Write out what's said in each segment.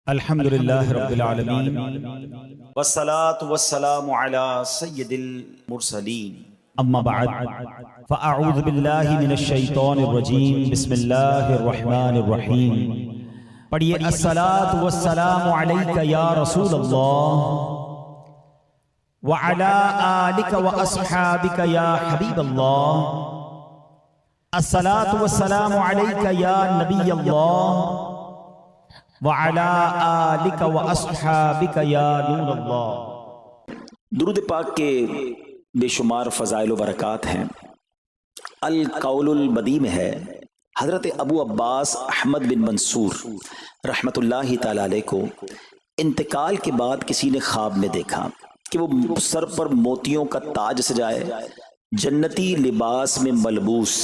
الحمدللہ رب العالمین والصلاة والسلام على سید المرسلین اما بعد فاعوذ باللہ من الشیطان الرجیم بسم اللہ الرحمن الرحیم پڑھیے الصلاة والسلام علیک یا رسول اللہ وعلی آلک واصحابک یا حبیب اللہ الصلاة والسلام علیک یا نبی اللہ وعلی آلک واصحابک یا نور اللہ۔ درود پاک کے بے شمار فضائل و برکات ہیں۔ القول البدیع میں ہے حضرت ابو عباس احمد بن منصور رحمت اللہ تعالی علیہ کو انتقال کے بعد کسی نے خواب میں دیکھا کہ وہ سر پر موتیوں کا تاج سجائے، جنتی لباس میں ملبوس،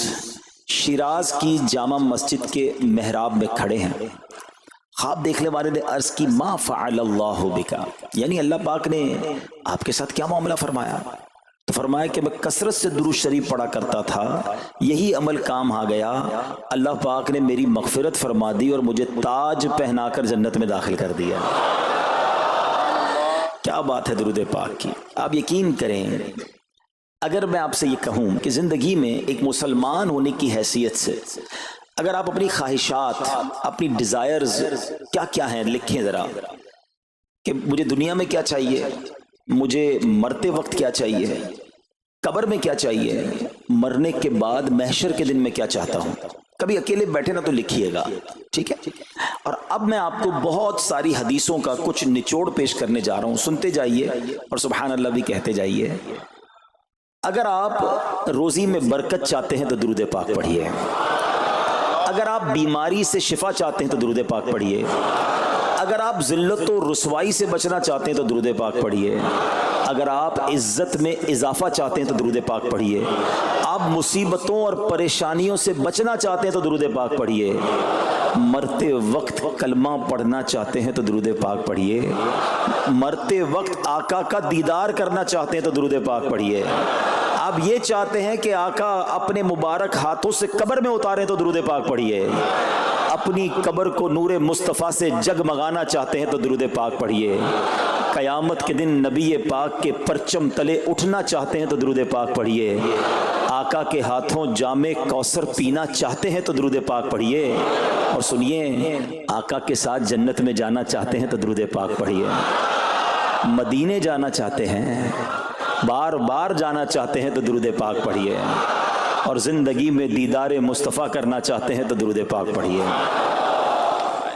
شیراز کی جامع مسجد کے محراب میں کھڑے ہیں۔ خواب دیکھنے والے نے عرض کی ما فعل اللہ بکا، یعنی اللہ پاک نے آپ کے ساتھ کیا معاملہ فرمایا؟ تو فرمایا کہ میں کثرت سے درود شریف پڑھا کرتا تھا، یہی عمل کام آ گیا، اللہ پاک نے میری مغفرت فرما دی اور مجھے تاج پہنا کر جنت میں داخل کر دیا۔ کیا بات ہے درود پاک کی! آپ یقین کریں، اگر میں آپ سے یہ کہوں کہ زندگی میں ایک مسلمان ہونے کی حیثیت سے اگر آپ اپنی خواہشات، اپنی ڈیزائرز کیا کیا ہیں لکھیں ذرا، کہ مجھے دنیا میں کیا چاہیے، مجھے مرتے وقت کیا چاہیے، قبر میں کیا چاہیے، مرنے کے بعد محشر کے دن میں کیا چاہتا ہوں، کبھی اکیلے بیٹھے نہ تو لکھیے گا، ٹھیک ہے؟ اور اب میں آپ کو بہت ساری حدیثوں کا کچھ نچوڑ پیش کرنے جا رہا ہوں، سنتے جائیے اور سبحان اللہ بھی کہتے جائیے۔ اگر آپ روزی میں برکت چاہتے ہیں تو درود پاک پڑھیے، اگر آپ بیماری سے شفا چاہتے ہیں تو درود پاک پڑھیے، اگر آپ ذلت و رسوائی سے بچنا چاہتے ہیں تو درود پاک پڑھیے، اگر آپ عزت میں اضافہ چاہتے ہیں تو درود پاک پڑھیے، آپ مصیبتوں اور پریشانیوں سے بچنا چاہتے ہیں تو درود پاک پڑھیے، مرتے وقت کلمہ پڑھنا چاہتے ہیں تو درود پاک پڑھیے، مرتے وقت آقا کا دیدار کرنا چاہتے ہیں تو درود پاک پڑھیے، آپ یہ چاہتے ہیں کہ آقا اپنے مبارک ہاتھوں سے قبر میں اتاریں تو درود پاک پڑھیے، اپنی قبر کو نور مصطفیٰ سے جگمگانا چاہتے ہیں تو درود پاک پڑھیے، قیامت کے دن نبی پاک کے پرچم تلے اٹھنا چاہتے ہیں تو درود پاک پڑھیے، آقا کے ہاتھوں جام کوثر پینا چاہتے ہیں تو درود پاک پڑھیے، اور سنیے آقا کے ساتھ جنت میں جانا چاہتے ہیں تو درود پاک پڑھیے، مدینے جانا چاہتے ہیں، بار بار جانا چاہتے ہیں تو درود پاک پڑھیے، اور زندگی میں دیدار مصطفیٰ کرنا چاہتے ہیں تو درود پاک پڑھیے۔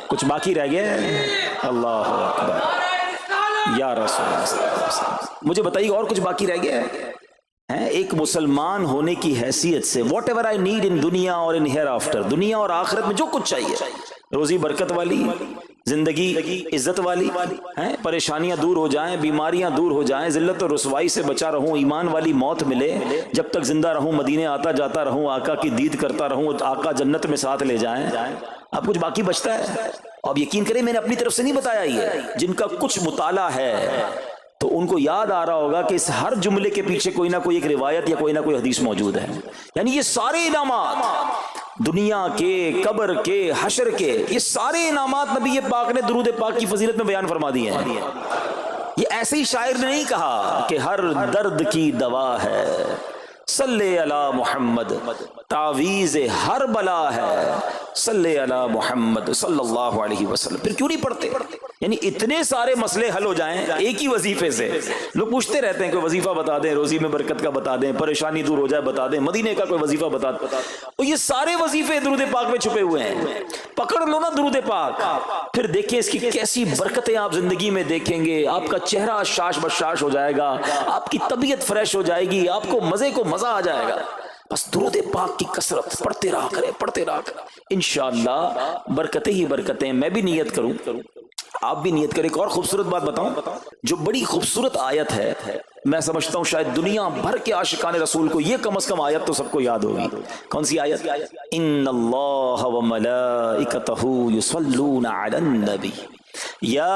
کچھ باقی رہ گیا ہے؟ اللہ اکبر یا رسول اللہ، مجھے بتائیے اور کچھ باقی رہ گیا ہے؟ ایک مسلمان ہونے کی حیثیت سے what ever I need in دنیا اور ان ہیئر آفٹر، دنیا اور آخرت میں جو کچھ چاہیے، روزی برکت والی، زندگی عزت والی، پریشانیاں دور ہو جائیں، بیماریاں دور ہو جائیں، ذلت و رسوائی سے بچا رہوں، ایمان والی موت ملے، جب تک زندہ رہوں مدینے آتا جاتا رہوں، آقا کی دید کرتا رہوں، آقا جنت میں ساتھ لے جائیں۔ اب کچھ باقی بچتا ہے؟ اب یقین کریں میں نے اپنی طرف سے نہیں بتایا، یہ جن کا کچھ مطالعہ ہے تو ان کو یاد آ رہا ہوگا کہ اس ہر جملے کے پیچھے کوئی نہ کوئی ایک روایت یا کوئی نہ کوئی حدیث موجود ہے، یعنی یہ سارے انعامات دنیا کے، قبر کے، حشر کے، یہ سارے انعامات نبی پاک نے درود پاک کی فضیلت میں بیان فرما دیے ہیں۔ یہ ایسے ہی شاعر نے نہیں کہا کہ ہر درد کی دوا ہے صلی علی محمد، تعویذ ہر بلا ہے صلی علی محمد صلی اللہ علیہ وسلم۔ پھر کیوں نہیں پڑھتے؟ یعنی اتنے سارے مسئلے حل ہو جائیں ایک ہی وظیفے سے۔ لوگ پوچھتے رہتے ہیں کوئی وظیفہ بتا دیں، روزی میں برکت کا بتا دیں، پریشانی دور ہو جائے بتا دیں، مدینے کا کوئی وظیفہ بتا دیں، اور یہ سارے وظیفے درود پاک میں چھپے ہوئے ہیں۔ پکڑ لو نا درود پاک، پھر دیکھیں اس کی کیسی برکتیں آپ زندگی میں دیکھیں گے، آپ کا چہرہ شاش بشاش ہو جائے گا، آپ کی طبیعت فریش ہو جائے گی، آپ کو مزے کو مزہ آ جائے گا۔ بس درود پاک کی کثرت پڑھتے رہا کریں، پڑھتے رہا کریں، انشاءاللہ برکتیں ہی برکتیں۔ میں بھی نیت کروں، آپ بھی نیت کریں۔ ایک اور خوبصورت بات بتاؤں، جو بڑی خوبصورت آیت ہے، میں سمجھتا ہوں شاید دنیا بھر کے عاشقان رسول کو یہ کم از کم آیت تو سب کو یاد ہوگی۔ کون سی آیت؟ ان اللہ وملائکتہ یصلون علی النبی یا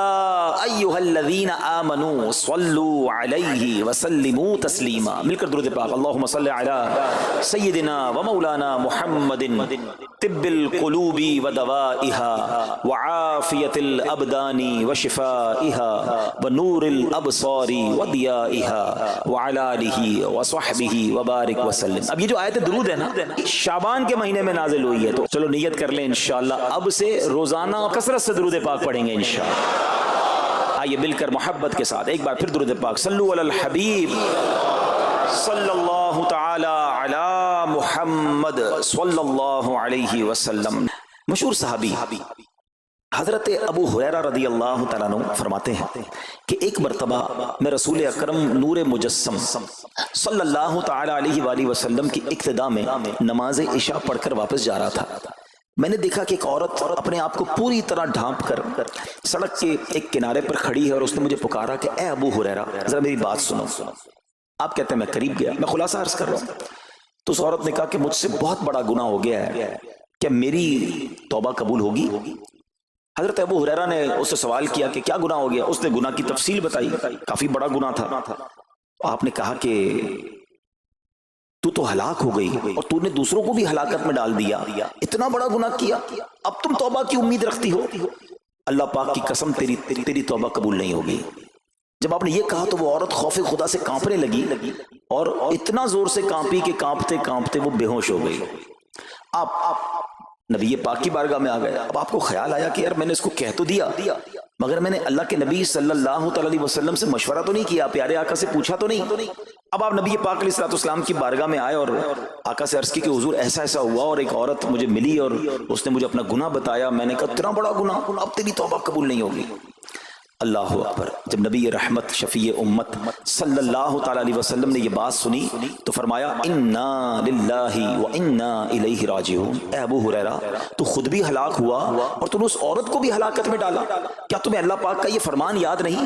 ایھا الذین آمنوا صلوا علیہ وسلموا تسلیما. مل کر درود پاک. اللہم صل علی سیدنا و مولانا محمد طب القلوب ودوائها وعافیت الابدان وشفائها ونور الابصار وضیائها وعلی آلہ وصحبہ وبارک وسلم. اب یہ جو آیت درود ہے نا، شعبان کے مہینے میں نازل ہوئی ہے، تو چلو نیت کر لیں انشاءاللہ اب سے روزانہ کثرت سے درود پاک پڑھیں گے انشاءاللہ. آئیے مل کر محبت کے ساتھ ایک بار پھر درود پاک. صلو علی الحبیب صلی اللہ تعالی علی محمد صلی اللہ علیہ وسلم. مشہور صحابی حضرت ابو ہریرہ رضی اللہ تعالیٰ عنہ فرماتے ہیں کہ ایک مرتبہ میں رسول اکرم نور مجسم صلی اللہ تعالی علیہ وآلہ وسلم کی اقتداء میں نماز عشاء پڑھ کر واپس جا رہا تھا. میں نے دیکھا کہ ایک عورت اپنے آپ کو پوری طرح ڈھانپ کر سڑک کے ایک کنارے پر کھڑی ہے اور اس نے مجھے پکارا کہ اے ابو ہریرہ ذرا میری بات سنو. آپ کہتے ہیں میں قریب گیا، میں خلاصہ عرض کر رہا ہوں. تو اس عورت نے کہا کہ مجھ سے بہت بڑا گناہ ہو گیا ہے، کیا میری توبہ قبول ہوگی؟ حضرت ابو ہریرہ نے اس سے سوال کیا کہ کیا گناہ ہو گیا؟ اس نے گناہ کی تفصیل بتائی، کافی بڑا گناہ تھا. آپ نے کہا کہ تو ہلاک ہو گئی اور تو نے دوسروں کو بھی ہلاکت میں ڈال دیا، اتنا بڑا گناہ کیا، اب تم توبہ کی امید رکھتی ہو؟ اللہ پاک کی قسم تیری توبہ قبول نہیں ہوگی. جب آپ نے یہ کہا تو وہ عورت خوف خدا سے کانپنے لگی اور اتنا زور سے کانپی کہ کانپتے کانپتے وہ بے ہوش ہو گئی. آپ نبی پاک کی بارگاہ میں آ گئے. اب آپ کو خیال آیا کہ یار میں نے اس کو کہہ تو دیا، مگر میں نے اللہ کے نبی صلی اللہ علیہ وسلم سے مشورہ تو نہیں کیا، پیارے آقا سے پوچھا تو نہیں. اب آپ نبی پاک علیہ السلام کی بارگاہ میں آئے اور آقا سے عرض کی کہ حضور ایسا ایسا ہوا اور ایک عورت مجھے ملی اور اس نے مجھے اپنا گناہ بتایا. میں نے کہا اتنا بڑا گناہ، اب تیری توبہ قبول نہیں ہوگی. اللہ اکبر. جب نبی رحمت شفیع امت صلی اللہ تعالی علیہ وسلم نے یہ بات سنی تو فرمایا انا للہ و انا الیہ راجعون. اے ابو ہریرہ تو خود بھی ہلاک ہوا اور تو نے اس عورت کو بھی ہلاکت میں ڈالا، کیا تمہیں اللہ پاک کا یہ فرمان یاد نہیں؟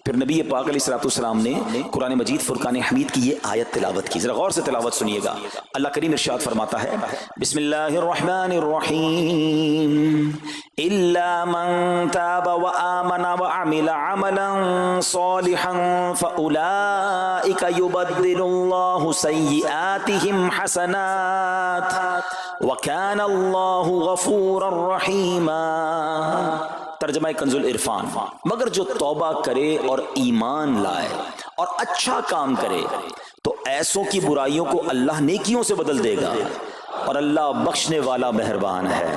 پھر نبی پاک علیہ السلام نے قرآن مجید فرقان حمید کی یہ آیت تلاوت کی. ذرا غور سے تلاوت سنیے گا. اللہ کریم ارشاد فرماتا ہے بسم اللہ الرحمن الرحیم الا من تاب وآمن وعمل عملا صالحا فأولئك يبدل الله سيئاتهم حسنات وكان الله غفورا رحيما. ترجمہ کنز العرفان. مگر جو توبہ کرے اور ایمان لائے اور اچھا کام کرے تو ایسوں کی برائیوں کو اللہ نیکیوں سے بدل دے گا اور اللہ بخشنے والا مہربان ہے.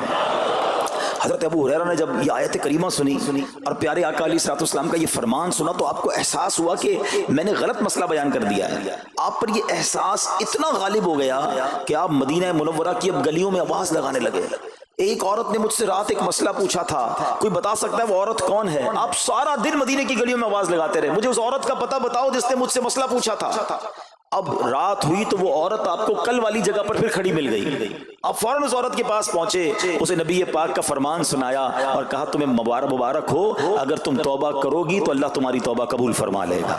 حضرت ابو ہریرہ نے جب یہ آیت کریمہ سنی اور پیارے آقا علیہ السلام کا یہ فرمان سنا تو آپ کو احساس ہوا کہ میں نے غلط مسئلہ بیان کر دیا ہے. آپ پر یہ احساس اتنا غالب ہو گیا کہ آپ مدینہ منورہ کی اب گلیوں میں آواز لگانے لگے. ایک عورت نے مجھ سے رات ایک مسئلہ پوچھا تھا، کوئی بتا سکتا ہے وہ عورت کون ہے؟ آپ سارا دن مدینے کی گلیوں میں آواز لگاتے رہے مجھے اس عورت کا پتہ بتاؤ جس نے مجھ سے مسئلہ پوچھا تھا. اب رات ہوئی تو وہ عورت آپ کو کل والی جگہ پر پھر کھڑی مل گئی. آپ فوراً اس عورت کے پاس پہنچے، اسے نبی پاک کا فرمان سنایا اور کہا تمہیں مبارک ہو، اگر تم توبہ کرو گی تو اللہ تمہاری توبہ قبول فرما لے گا.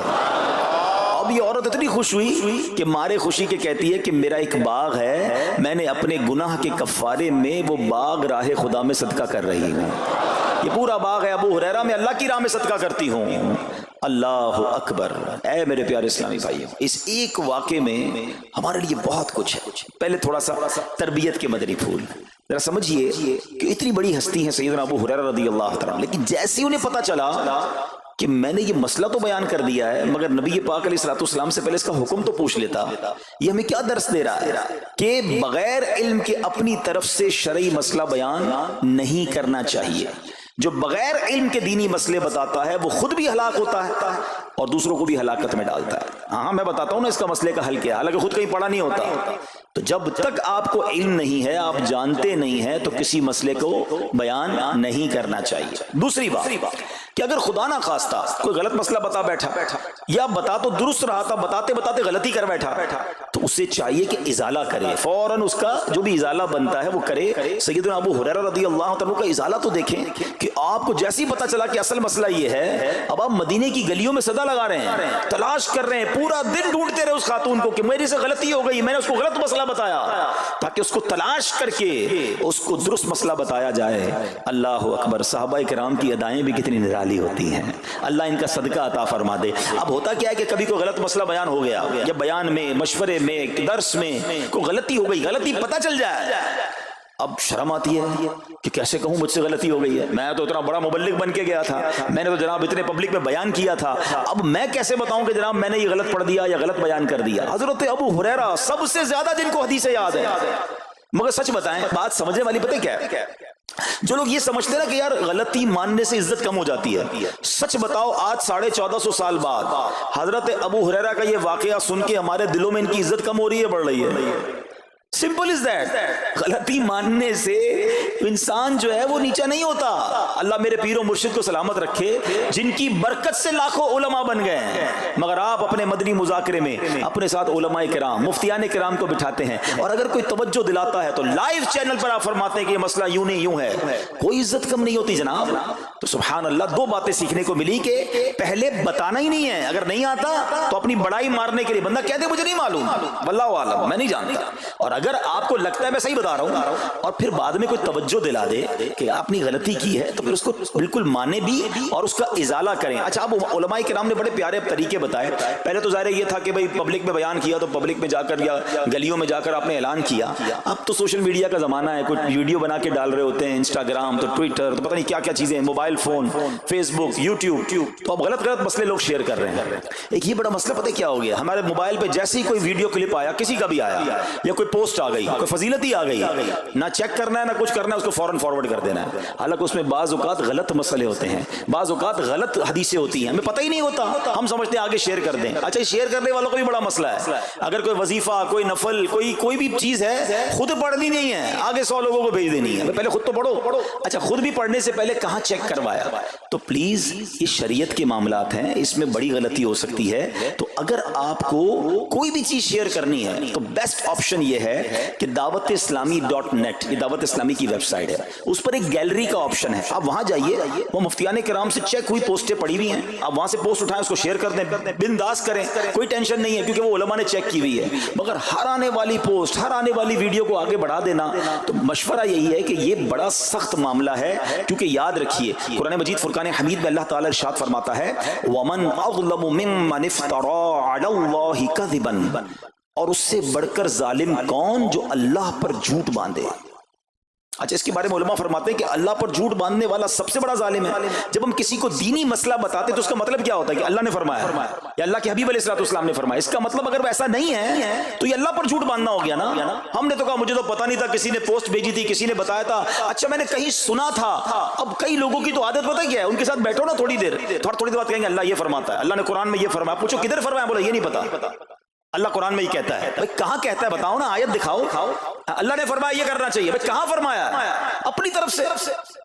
اب یہ عورت اتنی خوش ہوئی کہ مارے خوشی کے کہتی ہے کہ میرا ایک باغ ہے، میں نے اپنے گناہ کے کفارے میں وہ باغ راہ خدا میں صدقہ کر رہی ہوں. یہ پورا باغ ہے ابو ہریرہ میں اللہ کی راہ میں صدقہ کرتی ہوں. اللہ اکبر. اے میرے پیارے اسلامی بھائیوں، اس ایک واقعے میں ہمارے لیے بہت کچھ ہے. پہلے تھوڑا سا تربیت کے مدنی پھول ذرا سمجھیے کہ اتنی بڑی ہستی ہیں سیدنا ابو ہریرہ رضی اللہ تعالیٰ، لیکن جیسے انہیں پتا چلا کہ میں نے یہ مسئلہ تو بیان کر دیا ہے مگر نبی پاک علیہ السلام سے پہلے اس کا حکم تو پوچھ لیتا، یہ ہمیں کیا درس دے رہا ہے کہ بغیر علم کے اپنی طرف سے شرعی مسئلہ بیان نہیں کرنا چاہیے. جو بغیر علم کے دینی مسئلے بتاتا ہے وہ خود بھی ہلاک ہوتا ہے اور دوسروں کو بھی ہلاکت میں ڈالتا ہے. ہاں میں بتاتا ہوں نا اس کا مسئلے کا حل کیا، حالانکہ خود کہیں پڑھا نہیں ہوتا. تو جب تک آپ کو علم نہیں ہے، آپ جانتے نہیں ہیں، تو کسی مسئلے کو بیان نہیں کرنا چاہیے. دوسری بات کہ اگر خدا نہ خواستہ کوئی غلط مسئلہ بتا بیٹھا یا بتا تو درست رہا تھا، بتاتے بتاتے غلطی کر بیٹھا، تو اسے چاہیے کہ ازالہ کرے، فوراً اس کا جو بھی ازالہ بنتا ہے وہ کرے. سیدنا ابو ہریرہ رضی اللہ عنہ کا ازالہ تو دیکھیں کہ آپ کو جیسے ہی پتا چلا کہ اصل مسئلہ یہ ہے، اب آپ مدینے کی گلیوں میں صدا لگا رہے ہیں، تلاش کر رہے ہیں، پورا دن ڈھونڈتے رہے اس خاتون کو کہ میری سے غلطی ہو گئی، میں نے اس کو غلط مسئلہ بتایا، تاکہ اس کو تلاش کر کے اس کو درست مسئلہ بتایا جائے. اللہ اکبر. صحابہ کرام کی ادائیں بھی کتنی نرالی نرالی ہوتی ہیں، اللہ ان کا صدقہ عطا فرما دے۔ اب ہوتا کیا ہے کہ کبھی کوئی غلط مسئلہ بیان ہو گیا یا بیان میں، مشورے میں، درس میں کوئی غلطی ہو گئی، غلطی پتہ چل جائے، اب شرم آتی ہے کہ کیسے کہوں مجھ سے غلطی ہو گئی ہے، میں تو اتنا بڑا مبلغ بن کے گیا تھا، میں نے تو جناب اتنے پبلک میں بیان کیا تھا، اب میں کیسے بتاؤں کہ جناب میں نے یہ غلط پڑھ دیا یا غلط بیان کر دیا۔ حضرت ابو ہریرہ سب سے زیادہ جن کو حدیثیں یاد ہے، مگر سچ بتائیں بات سمجھنے والی پتہ کیا ہے؟ جو لوگ یہ سمجھتے ہیں نا کہ یار غلطی ماننے سے عزت کم ہو جاتی ہے، سچ بتاؤ آج 1450 سال بعد حضرت ابو ہریرہ کا یہ واقعہ سن کے ہمارے دلوں میں ان کی عزت کم ہو رہی ہے، بڑھ رہی ہے؟ Simple is that. غلطی ماننے سے انسان جو ہے وہ نیچا نہیں ہوتا۔ اللہ میرے پیر و مرشد کو سلامت رکھے، جن کی برکت سے لاکھوں علماء بن گئے ہیں، مگر آپ اپنے مدنی مذاکرے میں اپنے ساتھ علماء کرام، مفتیان کرام کو بٹھاتے ہیں، اور اگر کوئی توجہ دلاتا ہے تو لائیو چینل پر آپ فرماتے ہیں کہ یہ مسئلہ یوں نہیں یوں ہے، کوئی عزت کم نہیں ہوتی جناب۔ تو سبحان اللہ، دو باتیں سیکھنے کو ملی کہ پہلے بتانا ہی نہیں ہے، اگر نہیں آتا تو اپنی بڑائی مارنے کے لیے بندہ کہہ دے مجھے نہیں معلوم، واللہ عالم میں نہیں جانتا، اور اگر آپ کو لگتا ہے میں صحیح بتا رہا ہوں اور پھر بعد میں کوئی توجہ دلا دے کہ آپ نے غلطی کی ہے تو پھر اس کو بالکل مانے بھی اور اس کا ازالہ کریں۔ اچھا، اب علماء کرام نے بڑے پیارے طریقے بتائے۔ پہلے تو ظاہر یہ تھا کہ بھائی پبلک میں بیان کیا تو پبلک میں جا کر یا گلیوں میں جا کر آپ نے اعلان کیا، اب تو سوشل میڈیا کا زمانہ ہے، کچھ ویڈیو بنا کے ڈال رہے ہوتے ہیں، انسٹاگرام تو ٹویٹر تو پتہ نہیں کیا کیا چیزیں، موبائل فون، فیس بک، یوٹیوب، تو اب غلط غلط مسئلے لوگ شیئر کر رہے ہیں۔ ایک یہ بڑا مسئلہ پتہ کیا ہو گیا، ہمارے موبائل پہ جیسے ہی کوئی ویڈیو کلپ آیا، کسی کا بھی آیا یا کوئی پوسٹ آ گئی، کوئی فضیلت ہی آ گئی، نہ چیک کرنا ہے نہ کچھ کرنا ہے، اس کو فوراً فارورڈ کر دینا ہے۔ حالانکہ اس میں بعض اوقات غلط مسئلے ہوتے ہیں، بعض اوقات غلط حدیثیں ہوتی ہیں، ہمیں پتہ ہی نہیں ہوتا، ہم سمجھتے ہیں آگے شیئر کر دیں۔ اچھا، شیئر کرنے والوں کا بھی بڑا مسئلہ ہے، اگر کوئی وظیفہ، کوئی نفل، کوئی بھی چیز ہے، خود پڑھنی نہیں ہے، آگے 100 لوگوں کو بھیج دینی ہے، پہلے خود تو پڑھو۔ اچھا، خود بھی پڑھنے سے پہلے کہاں چیک کروایا؟ تو پلیز یہ شریعت کے معاملات ہیں، اس میں بڑی غلطی ہو سکتی ہے۔ تو اگر آپ کو کوئی بھی چیز شیئر کرنی ہے تو بیسٹ آپشن یہ ہے کہ dawat-islami.net، یہ دعوت اسلامی کی ویب سائٹ ہے، اس پر ایک گیلری کا آپشن ہے، آپ وہاں جائیے، وہ مفتیان کرام سے چیک ہوئی پوسٹیں پڑی ہوئی ہیں، آپ وہاں سے پوسٹ اٹھائیں، اس کو شیئر کر دیں، بنداز کریں، کوئی ٹینشن نہیں ہے، کیونکہ وہ علماء نے چیک کی ہوئی ہے۔ مگر ہر آنے والی پوسٹ، ہر آنے والی ویڈیو کو آگے بڑھا دینا، تو مشورہ یہی ہے کہ یہ بڑا سخت معاملہ ہے، کیونکہ یاد رکھیے قرآن مجید فرقان حمید میں اللہ تعالیٰ ارشاد فرماتا ہے وَمَنْ أَظْلَمُ مِمَّنِ افْتَرَىٰ عَلَى اللَّهِ كَذِبًا، اور اس سے بڑھ کر ظالم کون جو اللہ پر جھوٹ باندھے۔ اچھا، اس کے بارے میں علماء فرماتے ہیں کہ اللہ پر جھوٹ باندھنے والا سب سے بڑا ظالم ہے۔ جب ہم کسی کو دینی مسئلہ بتاتے تو اس کا مطلب کیا ہوتا ہے کہ اللہ نے فرمایا یا اللہ کے حبیب علیہ السلام نے فرمایا، اس کا مطلب اگر ایسا نہیں ہے تو یہ اللہ پر جھوٹ باندھنا ہو گیا نا۔ ہم نے تو کہا مجھے تو پتہ نہیں تھا، کسی نے پوسٹ بھیجی تھی، کسی نے بتایا تھا، اچھا میں نے کہیں سنا تھا۔ اب کئی لوگوں کی تو عادت پتہ کیا ہے، ان کے ساتھ بیٹھو نا تھوڑی دیر بعد کہیں گے اللہ یہ فرماتا ہے، اللہ نے قرآن میں یہ فرمایا، پوچھو کدھر فرمایا، بولا یہ نہیں پتا، اللہ قرآن میں یہ کہتا ہے۔ بھائی کہاں کہتا ہے بتاؤ نا، آیت دکھاؤ، اللہ نے فرمایا یہ کرنا چاہیے، بھائی کہاں فرمایا؟ اپنی طرف سے۔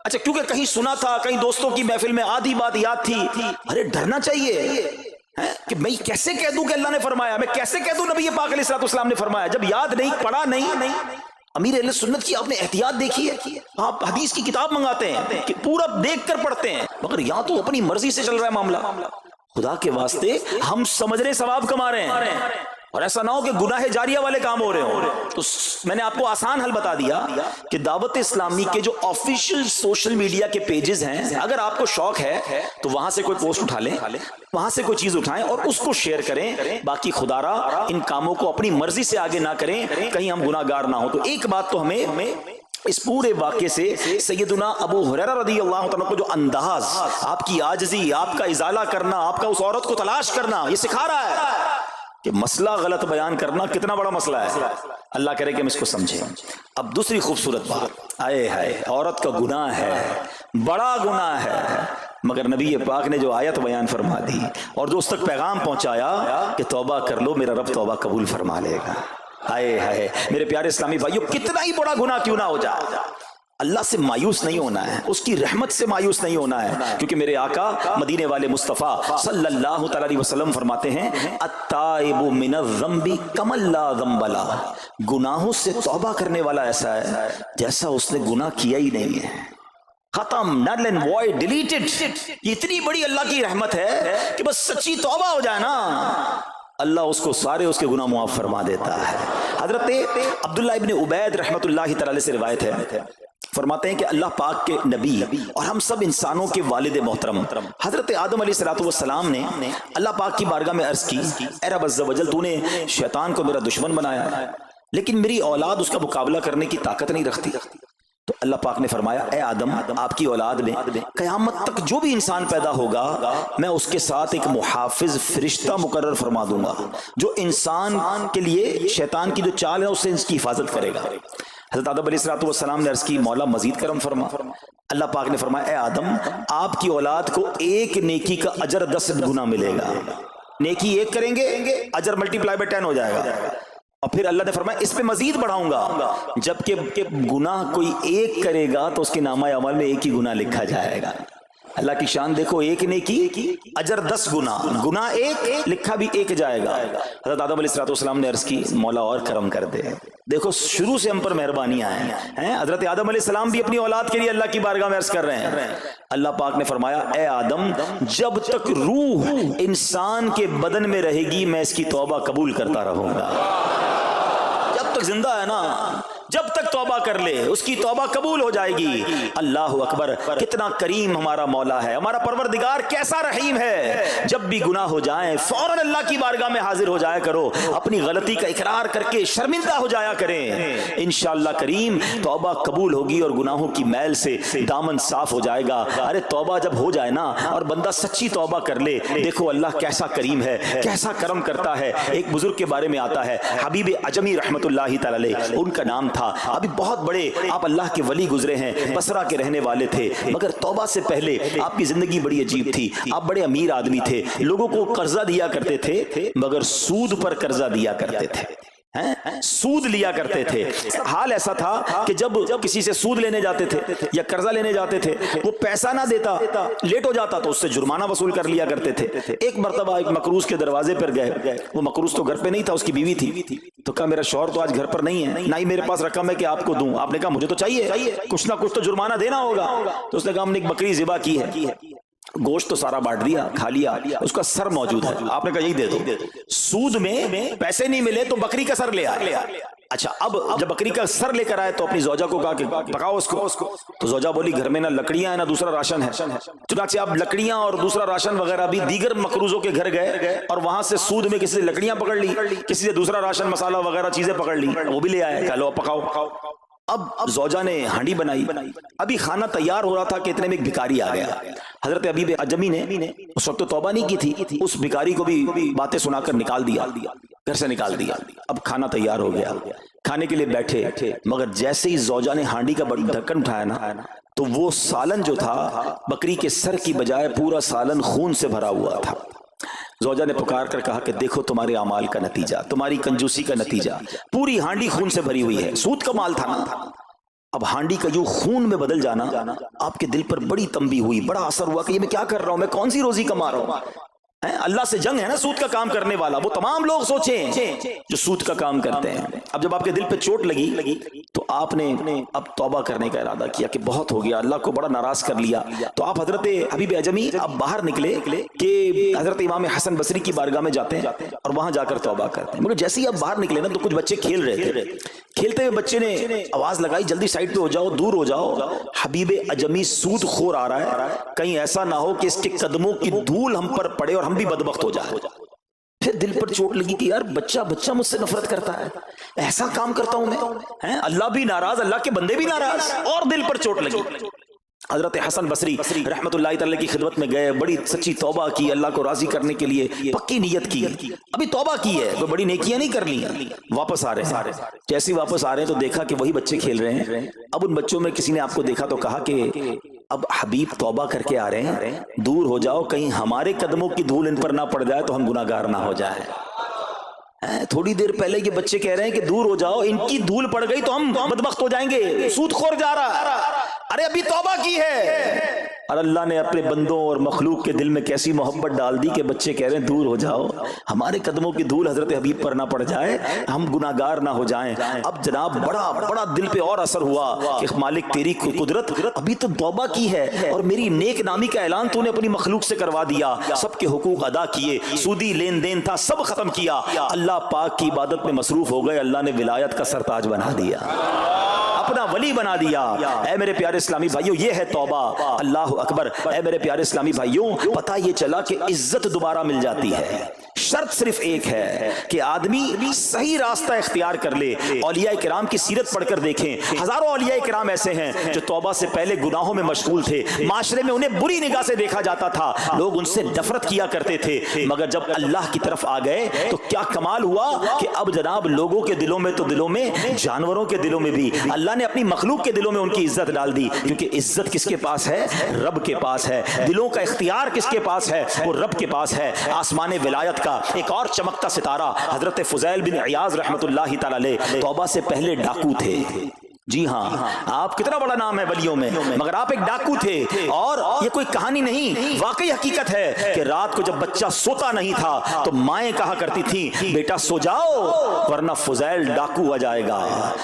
اچھا، کیونکہ کہیں سنا تھا، کہیں دوستوں کی محفل میں آدھی بات یاد تھی، ارے ڈرنا چاہیے کہ میں کیسے کہہ دوں کہ اللہ نے فرمایا، میں کیسے کہہ دوں نبی پاک علیہ السلام نے فرمایا، جب یاد نہیں، پڑھا نہیں۔ امیر اہل سنت کی آپ نے احتیاط دیکھی ہے، آپ حدیث کی کتاب منگاتے ہیں کہ پورا دیکھ کر پڑھتے ہیں، مگر یہاں تو اپنی مرضی سے چل رہا ہے معاملہ۔ خدا کے واسطے ہم سمجھ رہے ثواب کما رہے ہیں، اور ایسا نہ ہو کہ گناہ جاریہ والے کام ہو رہے ہوں۔ تو میں نے آپ کو آسان حل بتا دیا کہ دعوت اسلامی کے جو آفیشیل سوشل میڈیا کے پیجز ہیں، اگر آپ کو شوق ہے تو وہاں سے کوئی پوسٹ اٹھا لیں، وہاں سے کوئی چیز اٹھائیں اور اس کو شیئر کریں۔ باقی خدا را ان کاموں کو اپنی مرضی سے آگے نہ کریں، کہیں ہم گناہ گار نہ ہوں۔ تو ایک بات تو ہمیں اس پورے واقعے سے سیدنا ابو ہریرہ رضی اللہ تعالیٰ کو جو انداز، آپ کی عاجزی، آپ کا ازالہ کرنا، آپ کا اس عورت کو تلاش کرنا، یہ سکھا رہا ہے کہ مسئلہ غلط بیان کرنا کتنا بڑا مسئلہ ہے۔ اللہ کرے کہ ہم اس کو سمجھیں۔ اب دوسری خوبصورت بات، آئے ہائے، عورت کا گناہ ہے، بڑا گناہ ہے، مگر نبی پاک نے جو آیت بیان فرما دی اور جو اس تک پیغام پہنچایا کہ توبہ کر لو، میرا رب توبہ قبول فرما لے گا۔ آئے ہائے میرے پیارے اسلامی بھائیو، کتنا ہی بڑا گناہ کیوں نہ ہو جائے، اللہ سے مایوس نہیں ہونا ہے، اس کی رحمت سے مایوس نہیں ہونا ہے، کیونکہ میرے آقا مدینے والے مصطفیٰ صلی اللہ تعالی علیہ وسلم فرماتے ہیں التائب من الذنب کمن لا ذنب لہ، گناہوں سے توبہ کرنے والا ایسا ہے جیسا اس نے گناہ کیا ہی نہیں ہے، ختم، نل اینڈ وائڈ، ڈیلیٹڈ۔ یہ اتنی بڑی اللہ کی رحمت ہے کہ بس سچی توبہ ہو جائے نا، اللہ اس کو سارے اس کے گناہ معاف فرما دیتا ہے۔ حضرت عبداللہ ابن عبید رحمت اللہ تعالی سے روایت ہے فرماتے ہیں کہ اللہ پاک کے نبی اور ہم سب انسانوں کے والد محترم حضرت آدم علیہ السلام نے اللہ پاک کی بارگاہ میں عرض کی، اے رب عز و جل، تو نے شیطان کو میرا دشمن بنایا ہے، لیکن میری اولاد اس کا مقابلہ کرنے کی طاقت نہیں رکھتی۔ تو اللہ پاک نے فرمایا، اے آدم، آپ کی اولاد میں قیامت تک جو بھی انسان پیدا ہوگا میں اس کے ساتھ ایک محافظ فرشتہ مقرر فرما دوں گا جو انسان کے لیے شیطان کی جو چال ہے اس سے اس کی حفاظت کرے گا۔ حضرت آدم علیہ السلام نے عرض کی، مولا مزید کرم فرما۔ اللہ پاک نے فرمایا، اے آدم، آپ کی اولاد کو ایک نیکی کا اجر 10 گنا ملے گا۔ نیکی ایک کریں گے، اجر ملٹیپلائی بائی 10 ہو جائے گا۔ اور پھر اللہ نے فرمایا اس پہ مزید بڑھاؤں گا، جبکہ گناہ کوئی ایک کرے گا تو اس کے نامہ عمل میں ایک ہی گناہ لکھا جائے گا۔ اللہ کی شان دیکھو، ایک نیکی اجر 10 گنا، گناہ ایک لکھا بھی ایک جائے گا۔ حضرت آدم علیہ السلام نے عرض کی، مولا اور کرم کر دے۔ دیکھو شروع سے ہم پر مہربانیاں ہیں۔ حضرت آدم علیہ السلام بھی اپنی اولاد کے لیے اللہ کی بارگاہ میں عرض کر رہے ہیں۔ اللہ پاک نے فرمایا، اے آدم، جب تک روح انسان کے بدن میں رہے گی میں اس کی توبہ قبول کرتا رہوں گا۔ جب تک زندہ ہے نا، جب تک توبہ کر لے اس کی توبہ قبول ہو جائے گی۔ اللہ اکبر، کتنا کریم ہمارا مولا ہے، ہمارا پروردگار کیسا رحیم ہے۔ جب بھی گناہ ہو جائیں فوراً اللہ کی بارگاہ میں حاضر ہو جایا کرو، اپنی غلطی کا اقرار کر کے شرمندہ ہو جایا کریں، انشاءاللہ کریم توبہ قبول ہوگی اور گناہوں کی میل سے دامن صاف ہو جائے گا۔ ارے توبہ جب ہو جائے نا اور بندہ سچی توبہ کر لے، دیکھو اللہ کیسا کریم ہے، کیسا کرم کرتا ہے۔ ایک بزرگ کے بارے میں آتا ہے، حبیب عجمی رحمت اللہ تعالی علیہ ان کا نام تھا۔ ابھی بہت بڑے آپ اللہ کے ولی گزرے ہیں، بصرہ کے رہنے والے تھے، مگر توبہ سے پہلے آپ کی زندگی بڑی عجیب تھی۔ آپ بڑے امیر آدمی تھے، لوگوں کو قرضہ دیا کرتے تھے مگر سود پر قرضہ دیا کرتے تھے، سود لیا کرتے تھے۔ حال ایسا تھا کہ جب کسی سے سود لینے جاتے تھے یا قرضہ لینے جاتے تھے، وہ پیسہ نہ دیتا، لیٹ ہو جاتا تو اس سے جرمانہ وصول کر لیا کرتے تھے۔ ایک مرتبہ ایک مقروض کے دروازے پر گئے، وہ مقروض تو گھر پہ نہیں تھا، اس کی بیوی تھی، تو کہا میرا شوہر تو آج گھر پر نہیں ہے، نہ ہی میرے پاس رقم ہے کہ آپ کو دوں۔ آپ نے کہا مجھے تو چاہیے، کچھ نہ کچھ تو جرمانہ دینا ہوگا۔ تو اس نے کہا ہم نے ایک بکری ذبح کی ہے، گوشت تو سارا بانٹ دیا، کھا لیا، اس کا سر موجود ہے۔ آپ نے کہا یہی دے دو۔ سود میں پیسے نہیں ملے تو بکری کا سر لے آیا۔ اچھا، اب جب بکری کا سر لے کر آئے تو اپنی زوجہ کو کہا کہ پکاؤ اس کو، تو زوجہ بولی گھر میں نہ لکڑیاں ہیں نہ دوسرا راشن ہے۔ چنانچہ اب لکڑیاں اور دوسرا راشن وغیرہ بھی دیگر مقروضوں کے گھر گئے اور وہاں سے سود میں کسی سے لکڑیاں پکڑ لی، کسی سے دوسرا راشن مسالہ وغیرہ چیزیں پکڑ لی، وہ بھی لے آئے، کہا لو پکاؤ۔ اب زوجہ نے ہانڈی بنائی، ابھی کھانا تیار ہو رہا تھا کہ اتنے میں ایک بھکاری آ گیا۔ حضرت حبیب عجمی نے اس وقت تو توبہ نہیں کی تھی، اس بھکاری کو بھی باتیں سنا کر نکال دیا، گھر سے نکال دیا۔ اب کھانا تیار ہو گیا، کھانے کے لیے بیٹھے، مگر جیسے ہی زوجہ نے ہانڈی کا ڈھکن اٹھایا نا تو وہ سالن جو تھا بکری کے سر کی بجائے پورا سالن خون سے بھرا ہوا تھا۔ زوجہ نے پکار کر کہا کہ دیکھو تمہارے اعمال کا نتیجہ، تمہاری کنجوسی کا نتیجہ، پوری ہانڈی خون سے بھری ہوئی ہے، سود کا مال تھا نا۔ اب ہانڈی کا یوں خون میں بدل جانا آپ کے دل پر بڑی تنبیہ ہوئی، بڑا اثر ہوا کہ یہ میں کیا کر رہا ہوں، میں کون سی روزی کما رہا ہوں۔ اللہ سے جنگ ہے نا سود کا کام کرنے والا، وہ تمام لوگ سوچیں جو سود کا کام کرتے ہیں۔ اب جب آپ کے دل پہ چوٹ لگی تو آپ نے اب توبہ کرنے کا ارادہ کیا کہ بہت ہو گیا، اللہ کو بڑا ناراض کر لیا۔ تو آپ حضرت حبیب عجمی اب باہر نکلے کہ حضرت امام حسن بصری کی بارگاہ میں جاتے ہیں اور وہاں جا کر توبہ کرتے ہیں۔ مگر جیسے ہی آپ باہر نکلے نا تو کچھ بچے کھیل رہے تھے، کھیلتے ہوئے بچے نے آواز لگائی جلدی سائڈ پہ ہو جاؤ، دور ہو جاؤ، حبیب عجمی سود خور آ رہا ہے، کہیں ایسا نہ ہو کہ اس کے قدموں کی دھول ہم پر پڑے اور ہم بھی بدبخت ہو جائے۔ پھر دل پر چوٹ لگی کہ یار بچہ مجھ سے نفرت کرتا ہے، ایسا کام کرتا ہوں میں، اللہ بھی ناراض، اللہ کے بندے بھی ناراض، اور دل پر چوٹ لگی۔ حضرت حسن بصری رحمت اللہ تعالی کی خدمت میں گئے، بڑی سچی توبہ کی، اللہ کو راضی کرنے کے لیے پکی نیت کی، ابھی توبہ کی ہے، کوئی بڑی نیکیاں نہیں کر لی، واپس آ رہے ہیں۔ جیسے ہی واپس آ رہے ہیں تو دیکھا کہ وہی بچے کھیل رہے ہیں۔ اب ان بچوں میں کسی نے آپ کو دیکھا تو کہا کہ اب حبیب توبہ کر کے آ رہے ہیں، دور ہو جاؤ، کہیں ہمارے قدموں کی دھول ان پر نہ پڑ جائے تو ہم گناہ گار نہ ہو جائیں۔ تھوڑی دیر پہلے یہ بچے کہہ رہے ہیں کہ دور ہو جاؤ، ان کی دھول پڑ گئی تو ہم بدبخت ہو جائیں گے، سود خور جا رہا، ارے ابھی توبہ کی ہے۔ اور اللہ نے اپنے بندوں اور مخلوق کے دل میں کیسی محبت ڈال دی کہ بچے کہہ رہے ہیں دور ہو جاؤ، ہمارے قدموں کی دھول حضرت حبیب پر نہ پڑ جائے، ہم گناہ گار نہ ہو جائیں۔ اب جناب بڑا دل پہ اور اثر ہوا کہ مالک تیری قدرت، ابھی تو توبہ کی ہے اور میری نیک نامی کا اعلان تو نے اپنی مخلوق سے کروا دیا، سب کے حقوق ادا کیے، سودی لین دین تھا سب ختم کیا، اللہ پاک کی عبادت میں مصروف ہو گئے، اللہ نے ولایت کا سرتاج بنا دیا۔ اپنا ولی بنا دیا۔ اے میرے پیارے اسلامی بھائیوں، یہ ہے توبہ۔ اللہ اکبر۔ اے میرے پیارے اسلامی بھائیوں، پتہ یہ چلا کہ عزت دوبارہ مل جاتی ہے، شرط صرف ایک ہے کہ آدمی صحیح راستہ اختیار کر لے۔ اولیاء کرام کی سیرت پڑھ کر دیکھیں، ہزاروں اولیاء کرام ایسے ہیں جو توبہ سے پہلے گناہوں میں مشغول تھے، معاشرے میں انہیں بری نگاہ سے دیکھا جاتا تھا، لوگ ان سے نفرت کیا کرتے تھے، مگر جب اللہ کی طرف آ گئے تو کیا کمال ہوا کہ اب جناب لوگوں کے دلوں میں تو دلوں میں، جانوروں کے دلوں میں بھی اللہ نے اپنی مخلوق کے دلوں میں ان کی عزت ڈال دی، کیونکہ عزت کس کے پاس ہے؟ رب کے پاس ہے۔ دلوں کا اختیار کس کے پاس ہے؟ وہ رب کے پاس ہے۔ آسمان ولایت کا ایک اور چمکتا ستارہ حضرت فضیل بن عیاض رحمت اللہ تعالی علیہ توبہ سے پہلے ڈاکو تھے۔ جی ہاں، آپ کتنا بڑا نام ہے ولیوں میں، مگر آپ ایک ڈاکو تھے، اور یہ کوئی کہانی نہیں، واقعی حقیقت ہے کہ رات کو جب بچہ سوتا نہیں تھا تو مائیں کہا کرتی تھیں بیٹا سو جاؤ ورنہ فضیل ڈاکو آ جائے گا۔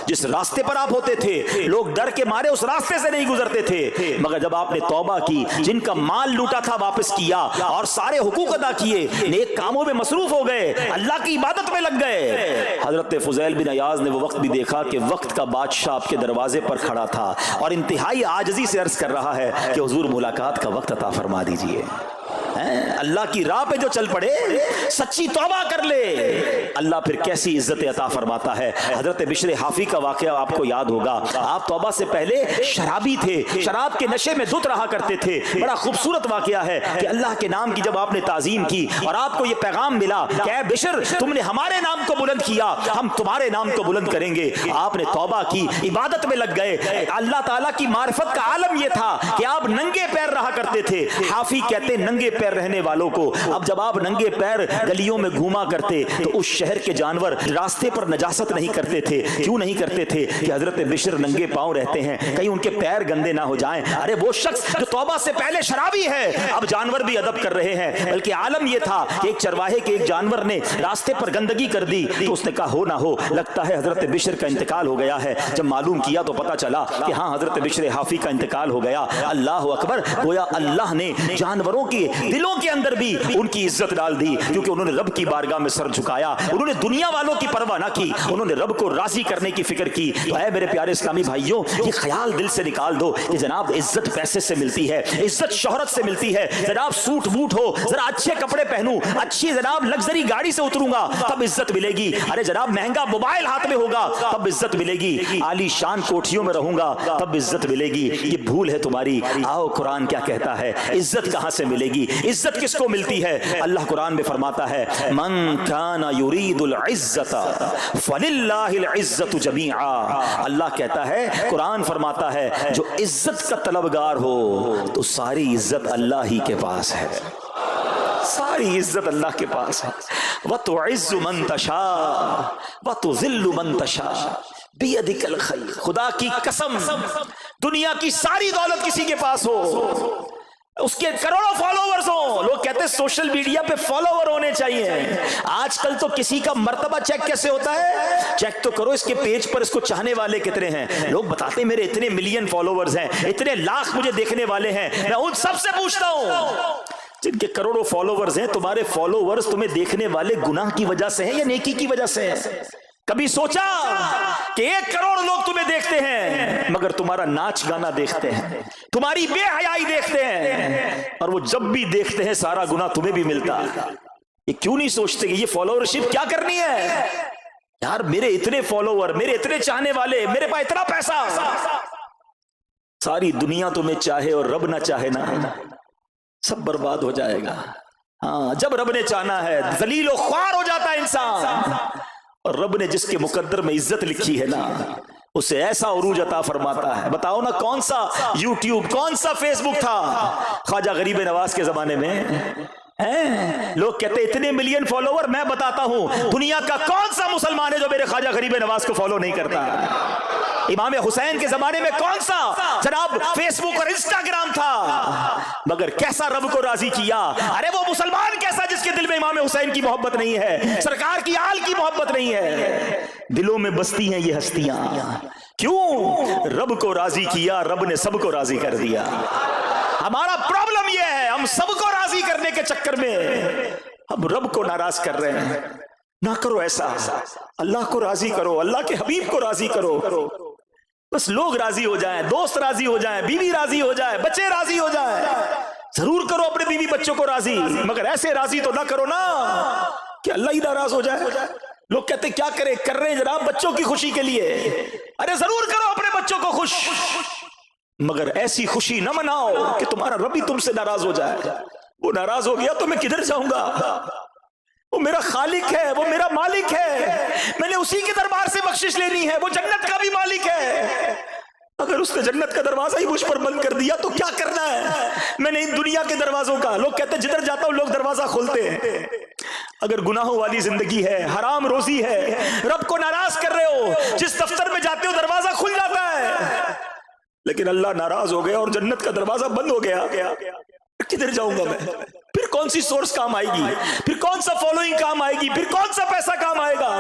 جس راستے پر آپ ہوتے تھے لوگ ڈر کے مارے اس راستے سے نہیں گزرتے تھے، مگر جب آپ نے توبہ کی، جن کا مال لوٹا تھا واپس کیا اور سارے حقوق ادا کیے، نیک کاموں میں مصروف ہو گئے، اللہ کی عبادت میں لگ گئے، حضرت فضیل بن عیاض نے وہ وقت بھی دیکھا کہ وقت کا بادشاہ کے دروازے پر کھڑا تھا اور انتہائی عاجزی سے عرض کر رہا ہے کہ حضور ملاقات کا وقت عطا فرما دیجئے۔ اللہ کی راہ پہ جو چل پڑے، سچی توبہ کر لے، اللہ پھر کیسی عزت عطا فرماتا ہے۔ حضرت بشر حافی کا واقعہ آپ کو یاد ہوگا، آپ توبہ سے پہلے شرابی تھے، شراب کے نشے میں دھت رہا کرتے تھے۔ بڑا خوبصورت واقعہ ہے کہ اللہ کے نام کی جب آپ نے تعظیم کی اور آپ کو یہ پیغام ملا کہ اے بشر تم نے ہمارے نام کو بلند کیا، ہم تمہارے نام کو بلند کریں گے، آپ نے توبہ کی، عبادت میں لگ گئے۔ اللہ تعالیٰ کی معرفت کا عالم یہ تھا کہ آپ ننگے پیر رہا کرتے تھے۔ حافی کہتے ننگے پیر رہنے والوں کو اب جب آپ ننگے پیر گلیوں میں گھوما کرتے تو اس شہر کے جانور راستے پر نجاست نہیں کرتے تھے۔ کیوں نہیں کرتے تھے؟ کہ حضرت بشر ننگے پاؤں رہتے ہیں، کہیں ان کے پیر گندے نہ ہو جائیں۔ ارے وہ شخص جو توبہ سے پہلے شرابی ہے اب جانور بھی ادب کر رہے ہیں، بلکہ عالم یہ تھا کہ ایک چرواہے کے ایک جانور نے راستے پر گندگی کر دی تو اس نے کہا ہو نہ ہو لگتا ہے حضرت بشر کا انتقال ہو گیا ہے۔ جب معلوم کیا تو پتا چلا کہ ہاں حضرت بشر حافی کا انتقال ہو گیا۔ اللہ اکبر، گویا اللہ نے جانوروں کے دلوں کے اندر بھی ان کی عزت ڈال دی، کیونکہ انہوں نے رب کی بارگاہ میں سر جھکایا، انہوں نے دنیا والوں کی پرواہ نہ کی، انہوں نے رب کو راضی کرنے کی فکر کی۔ تو اے میرے پیارے اسلامی بھائیوں، یہ خیال دل سے نکال دو کہ جناب عزت پیسے سے ملتی ہے، عزت شہرت سے ملتی ہے، جناب سوٹ بوٹ ہو، ذرا اچھے کپڑے پہنوں، اچھی جناب لگژری گاڑی سے اتروں گا تب عزت ملے گی، ارے جناب مہنگا موبائل ہاتھ میں ہوگا تب عزت ملے گی، عالی شان کوٹھیوں میں رہوں گا تب عزت ملے گی۔ یہ بھول ہے تمہاری۔ آؤ قرآن کیا کہتا ہے، عزت کہاں سے ملے گی، عزت کس کو ملتی ہے؟ اللہ قرآن میں فرماتا ہے من کان یرید العزت فللہ العزت جمیعا۔ اللہ کہتا ہے، قرآن فرماتا ہے جو عزت کا طلبگار ہو تو ساری عزت اللہ ہی کے پاس ہے، ساری عزت اللہ کے پاس ہے۔ وَتُعِزُّ مَن تَشَاءُ وَتُذِلُّ مَن تَشَاءُ بِيَدِكَ الْخَيْرُ۔ خدا کی قسم دنیا کی ساری دولت کسی کے پاس ہو، اس کے کروڑوں فالوورز ہوں، لوگ کہتے ہیں سوشل میڈیا پہ فالوور ہونے چاہیے۔ آج کل تو کسی کا مرتبہ چیک کیسے ہوتا ہے؟ چیک تو کرو اس کے پیج پر اس کو چاہنے والے کتنے ہیں۔ لوگ بتاتے ہیں میرے اتنے ملین فالوورز ہیں، اتنے لاکھ مجھے دیکھنے والے ہیں۔ میں ان سب سے پوچھتا ہوں جن کے کروڑوں فالوورز ہیں، تمہارے فالوورز تمہیں دیکھنے والے گناہ کی وجہ سے ہیں یا نیکی کی وجہ سے ہیں؟ کبھی سوچا کہ 1 کروڑ لوگ تمہیں دیکھتے ہیں مگر تمہارا ناچ گانا دیکھتے ہیں، تمہاری بے حیائی دیکھتے ہیں، اور وہ جب بھی دیکھتے ہیں سارا گناہ تمہیں بھی ملتا ہے۔ یہ کیوں نہیں سوچتے کہ یہ فالوورشپ کیا کرنی ہے؟ یار میرے اتنے فالوور، میرے اتنے چاہنے والے، میرے پاس اتنا پیسہ، ساری دنیا تمہیں چاہے اور رب نہ چاہے نا، سب برباد ہو جائے گا۔ ہاں جب رب نے چاہنا ہے ذلیل و خوار ہو جاتا ہے انسان، اور رب نے جس کے مقدر میں عزت لکھی ہے نا اسے ایسا عروج عطا فرماتا ہے۔ بتاؤ نا کون سا یوٹیوب، کون سا فیس بک تھا خواجہ غریب نواز کے زمانے میں؟ لوگ کہتے اتنے ملین فالوور، میں بتاتا ہوں دنیا کا کون سا مسلمان ہے جو میرے خواجہ غریب نواز کو فالو نہیں کرتا؟ امام حسین کے زمانے میں کون سا جناب فیس بک اور انسٹاگرام تھا، مگر کیسا رب کو راضی کیا۔ ارے وہ مسلمان کیسا جس کے دل میں امام حسین کی محبت نہیں ہے، سرکار کی آل کی محبت نہیں ہے، دلوں میں بستی ہیں یہ ہستیاں۔ کیوں؟ رب کو راضی کیا، رب نے سب کو راضی کر دیا۔ ہمارا پرابلم یہ ہے ہم سب کو راضی کرنے کے چکر میں ہم رب کو ناراض کر رہے ہیں۔ نہ کرو ایسا، اللہ کو راضی کرو، اللہ کے حبیب کو راضی کرو۔ بس لوگ راضی ہو جائیں، دوست راضی ہو جائیں، بیوی راضی ہو جائے، بچے راضی ہو جائیں. ضرور کرو اپنے بیوی بچوں کو راضی، مگر ایسے راضی تو نہ کرو نا کہ اللہ ہی ناراض ہو جائے. لوگ کہتے کیا کرے، کر رہے ہیں جناب بچوں کی خوشی کے لیے. ارے ضرور کرو اپنے بچوں کو خوش، مگر ایسی خوشی نہ مناؤ کہ تمہارا رب ہی تم سے ناراض ہو جائے. وہ ناراض ہو گیا تو میں کدھر جاؤں گا؟ وہ میرا خالق ہے، وہ میرا مالک ہے، میں نے اسی کے دربار سے بخشش لینی ہے. وہ جنت کا بھی مالک ہے. اگر اس نے جنت کا دروازہ ہی مجھ پر بند کر دیا تو کیا کرنا ہے میں نے ان دنیا کے دروازوں کا؟ لوگ کہتے ہیں جدھر جاتا ہوں لوگ دروازہ کھولتے ہیں. اگر گناہوں والی زندگی ہے، حرام روزی ہے، رب کو ناراض کر رہے ہو، جس دفتر میں جاتے ہو دروازہ کھل جاتا ہے، لیکن اللہ ناراض ہو گیا اور جنت کا دروازہ بند ہو گیا، کدھر جاؤں گا میں؟ پھر کون سی سورس کام آئے گی؟ پھر کون سا فالوئنگ کام آئے گی؟ پھر کون سا پیسہ کام آئے گا؟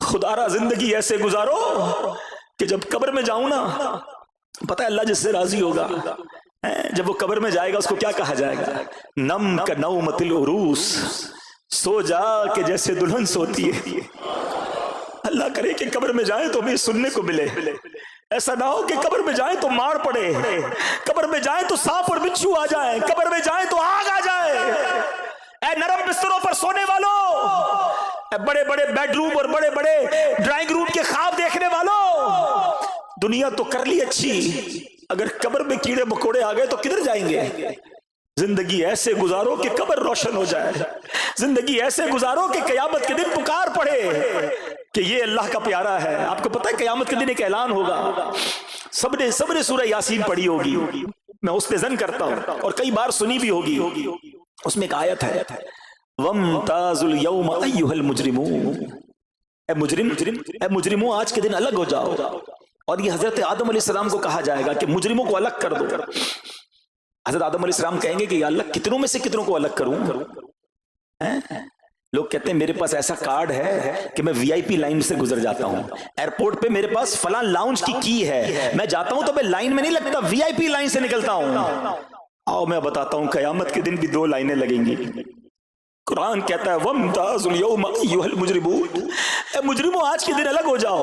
خدا را زندگی ایسے گزارو کہ جب قبر میں جاؤں نا، پتہ ہے اللہ جس سے راضی ہوگا، جب وہ قبر میں جائے گا اس کو کیا کہا جائے گا؟ نم کا نومت العروس، سو جا کہ جیسے دلہن سوتی ہے. اللہ کرے کہ قبر میں جائیں تو ہمیں سننے کو ملے. ایسا نہ ہو کہ قبر میں جائیں تو مار پڑے، قبر میں جائیں تو سانپ اور بچھو آ جائیں، قبر میں جائیں تو آگ آ جائے. اے نرم بستروں پر سونے والوں، اے بڑے بڑے بیڈ روم اور بڑے بڑے ڈرائنگ روم کے خواب دیکھنے والوں، دنیا تو کر لی اچھی، اگر قبر میں کیڑے مکوڑے آ گئے تو کدھر جائیں گے؟ زندگی ایسے گزارو کہ قبر روشن ہو جائے. زندگی ایسے گزارو کہ قیامت کے دن پکار پڑے کہ یہ اللہ کا پیارا ہے. آپ کو پتہ ہے قیامت کے دن ایک اعلان ہوگا. سب نے سورہ یاسین پڑھی ہوگی، میں اس پہ ظن کرتا ہوں اور کئی بار سنی بھی ہوگی. اس میں ایک آیت ہے وَامْتَازُوا الْيَوْمَ أَيُّهَا الْمُجْرِمُونَ، اے مجرموں آج کے دن الگ ہو جاؤ. اور یہ حضرت آدم علیہ السلام کو کہا جائے گا کہ مجرموں کو الگ کر دو. حضرت آدم علیہ السلام کہیں گے کہ یا اللہ کتنوں میں سے کتنوں کو الگ کروں؟ لوگ کہتے ہیں میرے پاس ایسا کارڈ ہے کہ میں وی آئی پی لائن سے گزر جاتا ہوں، ایئرپورٹ پہ میرے پاس فلاں لاؤنج کی ہے، میں جاتا ہوں تو میں لائن میں نہیں لگتا، وی آئی پی لائن سے نکلتا ہوں. آؤ میں بتاتا ہوں قیامت کے دن بھی 2 لائنیں لگیں گی. قرآن کہتا ہے وَامْتَازُوا الْيَوْمَ أَيُّهَا الْمُجْرِمُونَ، اے مجرموں آج کے دن الگ ہو جاؤ.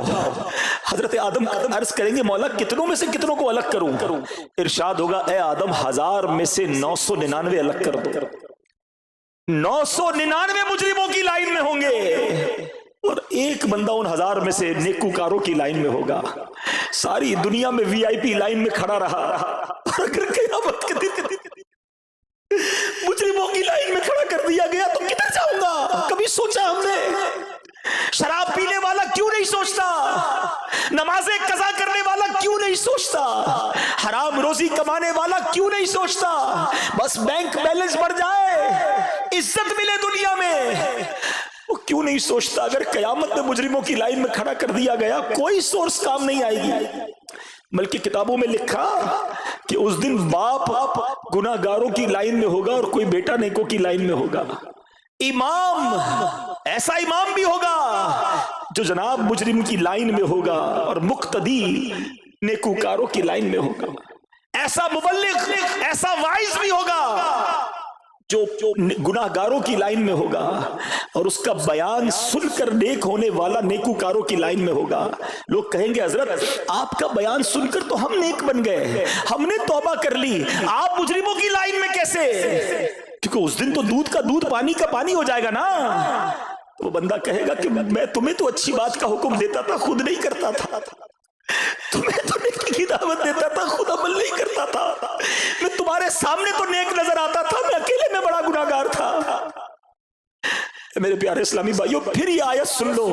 حضرت آدم عرض کریں گے مولا کتنوں میں سے کتنوں کو الگ کروں؟ ارشاد ہوگا اے آدم 1000 میں سے 999 الگ کر دو. 999 مجرموں کی لائن میں ہوں گے اور ایک بندہ ان 1000 میں سے نیکوکاروں کی لائن میں ہوگا. ساری دنیا میں وی آئی پی لائن میں کھڑا رہا اور اگر قیامت کے دن مجرموں کی لائن میں کھڑا کر دیا گیا تو کدھر جاؤں گا؟ کبھی سوچا ہم نے؟ شراب پینے والا کیوں نہیں سوچتا؟ نمازیں قضا کرنے والا کیوں نہیں سوچتا؟ حرام روزی کمانے والا کیوں نہیں سوچتا؟ بس بینک بیلنس بڑھ جائے، عزت ملے دنیا میں، وہ کیوں نہیں سوچتا؟ اگر قیامت میں مجرموں کی لائن میں کھڑا کر دیا گیا کوئی سورس کام نہیں آئے گی. بلکہ کتابوں میں لکھا کہ اس دن باپ گناہ گاروں کی لائن میں ہوگا اور کوئی بیٹا نیکوں کی لائن میں ہوگا. امام ایسا امام بھی ہوگا جو جناب مجرم کی لائن میں ہوگا اور مقتدی نیکوکاروں کی لائن میں ہوگا. ایسا مبلغ ایسا واعظ بھی ہوگا جو گناہ گاروں کی لائن میں ہوگا اور اس کا بیان سن کر نیک ہونے والا نیکوکاروں کی لائن میں ہوگا. لوگ کہیں گے حضرت آپ کا بیان سن کر تو ہم نیک بن گئے، ہم نے توبہ کر لی، آپ مجرموں کی لائن میں کیسے؟ کیونکہ اس دن تو دودھ کا دودھ پانی کا پانی ہو جائے گا نا. وہ بندہ کہے گا کہ میں تمہیں تو اچھی بات کا حکم دیتا تھا، خود نہیں کرتا تھا، تمہیں تو نیکی کی دعوت دیتا تھا، خود عمل نہیں کرتا تھا، میں تمہارے سامنے تو نیک نظر آتا تھا، میں اکیلے میں بڑا گناہگار تھا. میرے پیارے اسلامی بھائیوں پھر یہ آیت سن لو،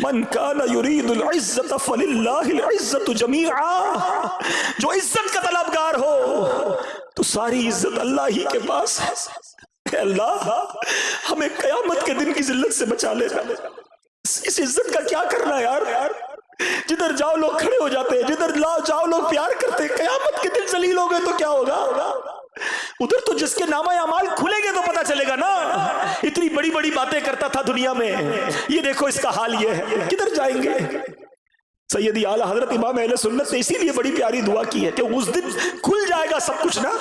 من کان یرید العزت فللہ العزت جمیعا، جو عزت کا طلبگار ہو تو ساری عزت اللہ ہی کے پاس ہے. اے اللہ ہمیں قیامت کے دن کی ذلت سے بچا لے. اس عزت کا کیا کرنا ہے یار؟ جدھر جاؤ لوگ کھڑے ہو جاتے ہیں، جدھر جاؤ لوگ پیار کرتے ہیں. قیامت کے دن ذلیل ہو گئے تو کیا ہوگا؟ ادھر تو جس کے نامہ اعمال کھلیں گے تو پتہ چلے گا نا. اتنی بڑی بڑی باتیں کرتا تھا دنیا میں، یہ دیکھو اس کا حال یہ ہے، کدھر جائیں گے؟ سیدی اعلیٰ حضرت امام اہل سنت نے اسی لیے بڑی پیاری دعا کی ہے کہ اس دن کھل جائے گا سب کچھ نا.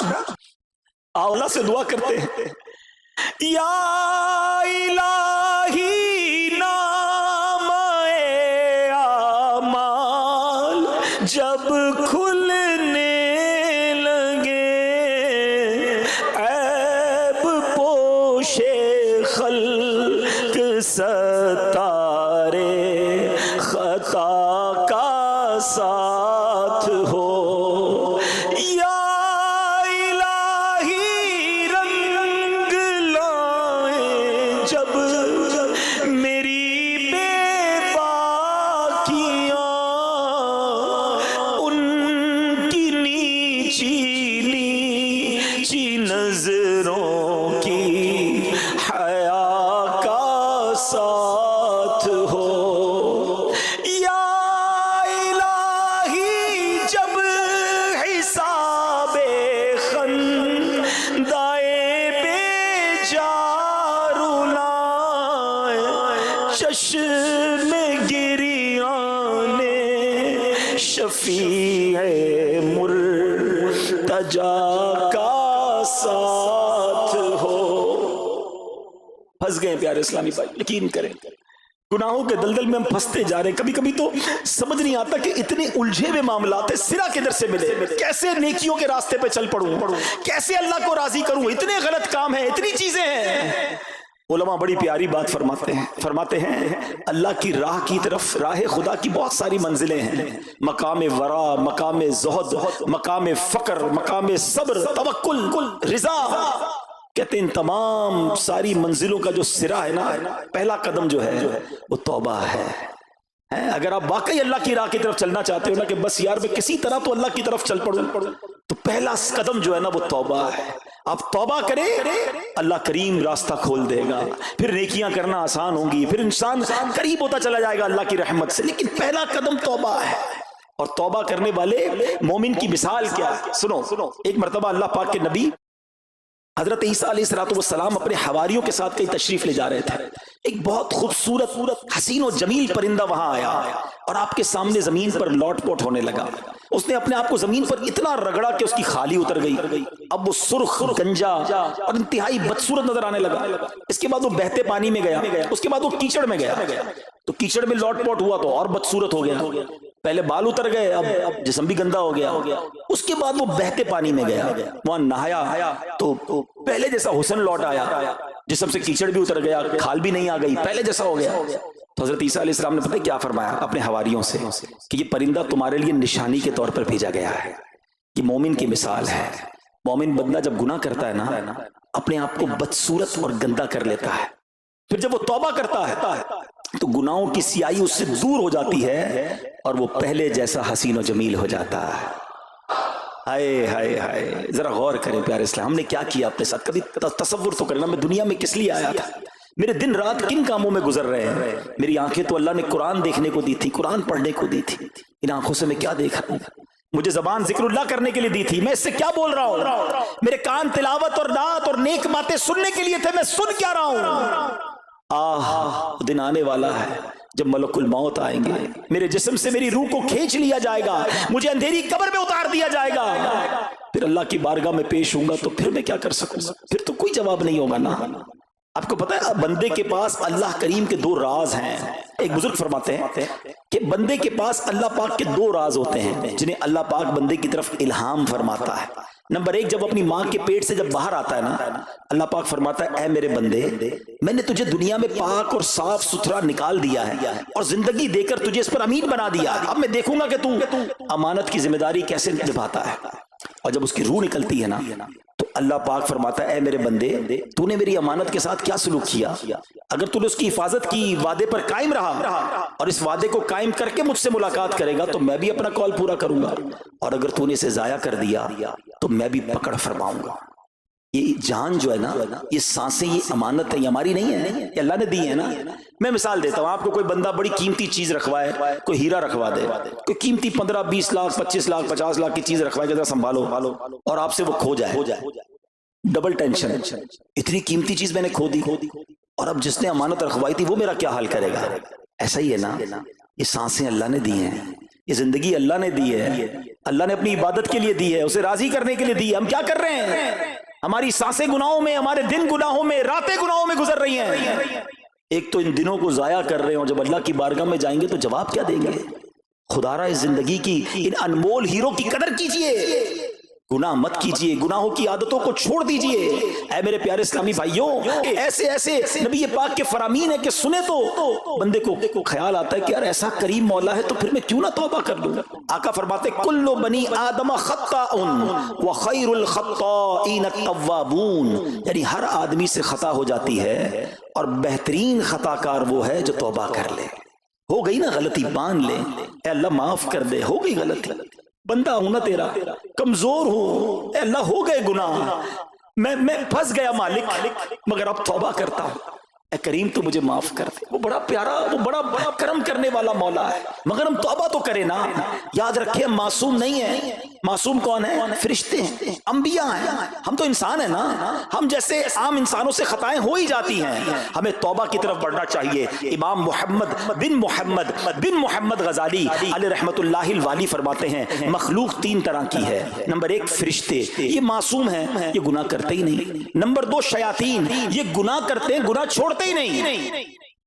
اللہ سے دعا کرتے ہیں یا الہی نام اعمال خلق ستارے خطا کا ساتھ ہو یا الہی رنگ لائیں جب میری بے باکیاں ان کی نیچی نیچی نظروں کی حیا کا ساتھ ہو یا الہی جب حساب خندائے بے جارولائے چشم گریانے شفیع مرتجا کا ساتھ ہو۔ پھنس گئے پیارے اسلامی بھائی، یقین کریں گناہوں کے دلدل میں ہم پھنستے جا رہے ہیں۔ کبھی کبھی تو سمجھ نہیں آتا کہ اتنے الجھے ہوئے معاملات ہیں، سرا کدھر سے ملے، کیسے نیکیوں کے راستے پہ چل پڑوں، کیسے اللہ کو راضی کروں، اتنے غلط کام ہیں، اتنی چیزیں ہیں۔ علماء بڑی پیاری بات فرماتے ہیں اللہ کی راہ کی طرف، راہ خدا کی بہت ساری منزلیں ہیں، مقام ورا، مقام زہد، مقام فقر، مقام صبر، توکل، رضا۔ کہتے ہیں ان تمام ساری منزلوں کا جو سرا ہے نا، پہلا قدم جو ہے وہ توبہ ہے۔ اگر آپ واقعی اللہ کی راہ کی طرف چلنا چاہتے ہو نا کہ بس یار میں کسی طرح تو اللہ کی طرف چل پڑوں، تو پہلا قدم جو ہے نا وہ توبہ ہے۔ آپ توبہ کریں، اللہ کریم راستہ کھول دے گا، پھر نیکیاں کرنا آسان ہوں گی، پھر انسان قریب ہوتا چلا جائے گا اللہ کی رحمت سے۔ لیکن پہلا قدم توبہ ہے، اور توبہ کرنے والے مومن کی مثال کیا ہے؟ سنو، ایک مرتبہ اللہ پاک کے نبی حضرت عیسیٰ علیہ السلام اپنے حواریوں کے ساتھ کہیں تشریف لے جا رہے تھے۔ ایک بہت خوبصورت حسین و جمیل پرندہ وہاں آیا اور آپ کے سامنے زمین پر لوٹ پوٹ ہونے لگا۔ اس نے اپنے آپ کو زمین پر اتنا رگڑا کہ اس کی خالی اتر گئی۔ اب وہ سرخ، گنجا اور انتہائی بدصورت نظر آنے لگا۔ اس کے بعد وہ بہتے پانی میں گیا، اس کے بعد وہ کیچڑ میں گیا، تو کیچڑ میں لوٹ پوٹ ہوا تو اور بدصورت ہو گیا۔ پہلے بال اتر گئے، اب جسم بھی گندا ہو گیا۔ اس کے بعد وہ بہتے پانی میں گیا، وہاں نہایا تو پہلے جیسا حسن لوٹ آیا، جسم سے کیچڑ بھی اتر گیا، کھال بھی نہیں آ گئی، پہلے جیسا ہو گیا۔ تو حضرت عیسیٰ علیہ السلام نے پتہ کیا فرمایا اپنے حواریوں سے کہ یہ پرندہ تمہارے لیے نشانی کے طور پر بھیجا گیا ہے، یہ مومن کی مثال ہے۔ مومن بندہ جب گناہ کرتا ہے نا، اپنے آپ کو بدصورت اور گندا کر لیتا ہے، پھر جب وہ توبہ کرتا ہے تو گناہوں کی سیاہی اس سے دور ہو جاتی ہے اور وہ پہلے جیسا حسین و جمیل ہو جاتا ہے۔ ہائے ہائے ہائے، ذرا غور کریں پیارے اسلام، ہم نے کیا کیا اپنے ساتھ؟ کبھی تصور تو کرنا، میں دنیا میں کس لیے آیا تھا؟ میرے دن رات کن کاموں میں گزر رہے ہیں؟ میری آنکھیں تو اللہ نے قرآن دیکھنے کو دی تھی، قرآن پڑھنے کو دی تھی، ان آنکھوں سے میں کیا دیکھ رہا ہوں؟ مجھے زبان ذکر اللہ کرنے کے لیے دی تھی، میں اس سے کیا بول رہا ہوں؟ میرے کان تلاوت اور نعت اور نیک باتیں سننے کے لیے تھے، میں سن کیا رہا ہوں؟ دن آنے والا ہے جب ملک الموت آئیں گے، میرے جسم سے میری روح کو کھینچ لیا جائے گا، مجھے اندھیری قبر میں اتار دیا جائے گا، پھر اللہ کی بارگاہ میں پیش ہوں گا، تو پھر میں کیا کر سکوں گا؟ پھر تو کوئی جواب نہیں ہوگا نا۔ آپ کو پتا ہے بندے کے پاس اللہ کریم کے دو راز ہیں۔ ایک بزرگ فرماتے ہیں کہ بندے کے پاس اللہ پاک کے دو راز ہوتے ہیں جنہیں اللہ پاک بندے کی طرف الہام فرماتا ہے۔ نمبر ایک، جب اپنی ماں کے پیٹ سے جب باہر آتا ہے نا، اللہ پاک فرماتا ہے اے میرے بندے، میں نے تجھے دنیا میں پاک اور صاف ستھرا نکال دیا ہے اور زندگی دے کر تجھے اس پر امین بنا دیا ہے، اب میں دیکھوں گا کہ تو امانت کی ذمہ داری کیسے نبھاتا ہے۔ اور جب اس کی روح نکلتی ہے نا تو اللہ پاک فرماتا ہے اے میرے بندے، تو نے میری امانت کے ساتھ کیا سلوک کیا؟ اگر تو نے اس کی حفاظت کی، وعدے پر قائم رہا اور اس وعدے کو قائم کر کے مجھ سے ملاقات کرے گا تو میں بھی اپنا کال پورا کروں گا، اور اگر تو نے اسے ضائع کر دیا تو میں بھی پکڑ فرماؤں گا۔ یہ جان جو ہے نا، یہ سانسیں، یہ امانت ہے، یہ ہماری نہیں ہے، یہ اللہ نے دی ہے نا۔ میں مثال دیتا ہوں آپ کو، کوئی بندہ بڑی قیمتی چیز رکھوائے، کوئی ہیرا رکھوا دے، کوئی قیمتی 15 20 لاکھ 25 لاکھ 50 لاکھ کی چیز رکھوائے کہ ذرا سنبھالو، اور آپ سے وہ کھو جائے، ڈبل ٹینشن، اتنی قیمتی چیز میں نے کھو دی، اور اب جس نے امانت رکھوائی تھی وہ میرا کیا حال کرے گا؟ ایسا ہی ہے نا، یہ سانسیں اللہ نے دی ہیں، یہ زندگی اللہ نے دی ہے، اللہ نے اپنی عبادت کے لیے دی ہے، اسے راضی کرنے کے لیے دی ہے۔ ہم کیا کر رہے ہیں؟ ہماری سانسیں گناہوں میں، ہمارے دن گناہوں میں، راتیں گناہوں میں گزر رہی ہیں۔ ایک تو ان دنوں کو ضائع کر رہے ہیں، اور جب اللہ کی بارگاہ میں جائیں گے تو جواب کیا دیں گے؟ خدا را اس زندگی کی، ان انمول ہیروں کی قدر کیجئے، گناہ مت کیجئے، گناہوں کی عادتوں کو چھوڑ دیجئے۔ اے میرے پیارے اسلامی بھائیوں، ایسے ایسے نبی پاک کے فرامین ہے کہ سنے تو بندے کو خیال آتا ہے کہ یار ایسا کریم مولا ہے تو پھر میں کیوں نہ توبہ کر لوں۔ آقا فرماتے کل بنی آدم خطاؤن وخیر الخطائین التوابون، یعنی ہر آدمی سے خطا ہو جاتی ہے اور بہترین خطا کار وہ ہے جو توبہ کر لے۔ ہو گئی نا غلطی، مان لے، اے اللہ معاف کر دے، ہو گئی غلطی، بندہ ہوں نا تیرا، کمزور ہوں، اے اللہ ہو گئے گناہ، میں پھنس گیا مالک، مگر اب توبہ کرتا ہوں، اے کریم تو مجھے معاف کر دے۔ وہ بڑا پیارا، وہ بڑا کرم کرنے والا مولا ہے، مگر ہم توبہ تو کریں نا۔ یاد رکھیں ہم معصوم نہیں ہیں۔ معصوم کون ہے؟ فرشتے ہیں، انبیاء ہیں، ہم تو انسان ہیں نا، ہم جیسے عام انسانوں سے خطائیں ہو ہی جاتی ہیں۔ ہمیں توبہ کی طرف بڑھنا چاہیے۔ امام محمد بن محمد غزالی علیہ رحمت اللہ الوالی فرماتے ہیں مخلوق تین طرح کی ہے۔ نمبر ایک فرشتے، یہ معصوم ہیں، یہ گناہ کرتے ہی نہیں۔ نمبر دو شیاطین، یہ گناہ کرتے ہیں، گناہ چھوڑتے ہی نہیں۔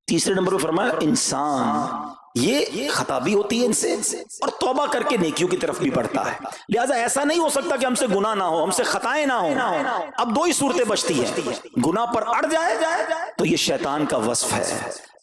تیسرے نمبر پر فرمایا انسان، یہ خطا بھی ہوتی ہے ان سے اور توبہ کر کے نیکیوں کی طرف بھی بڑھتا ہے۔ لہٰذا ایسا نہیں ہو سکتا کہ ہم سے گناہ نہ ہو، ہم سے خطائیں نہ ہوں۔ اب دو ہی صورتیں بچتی ہیں، گناہ پر اڑ جائے تو یہ شیطان کا وصف ہے،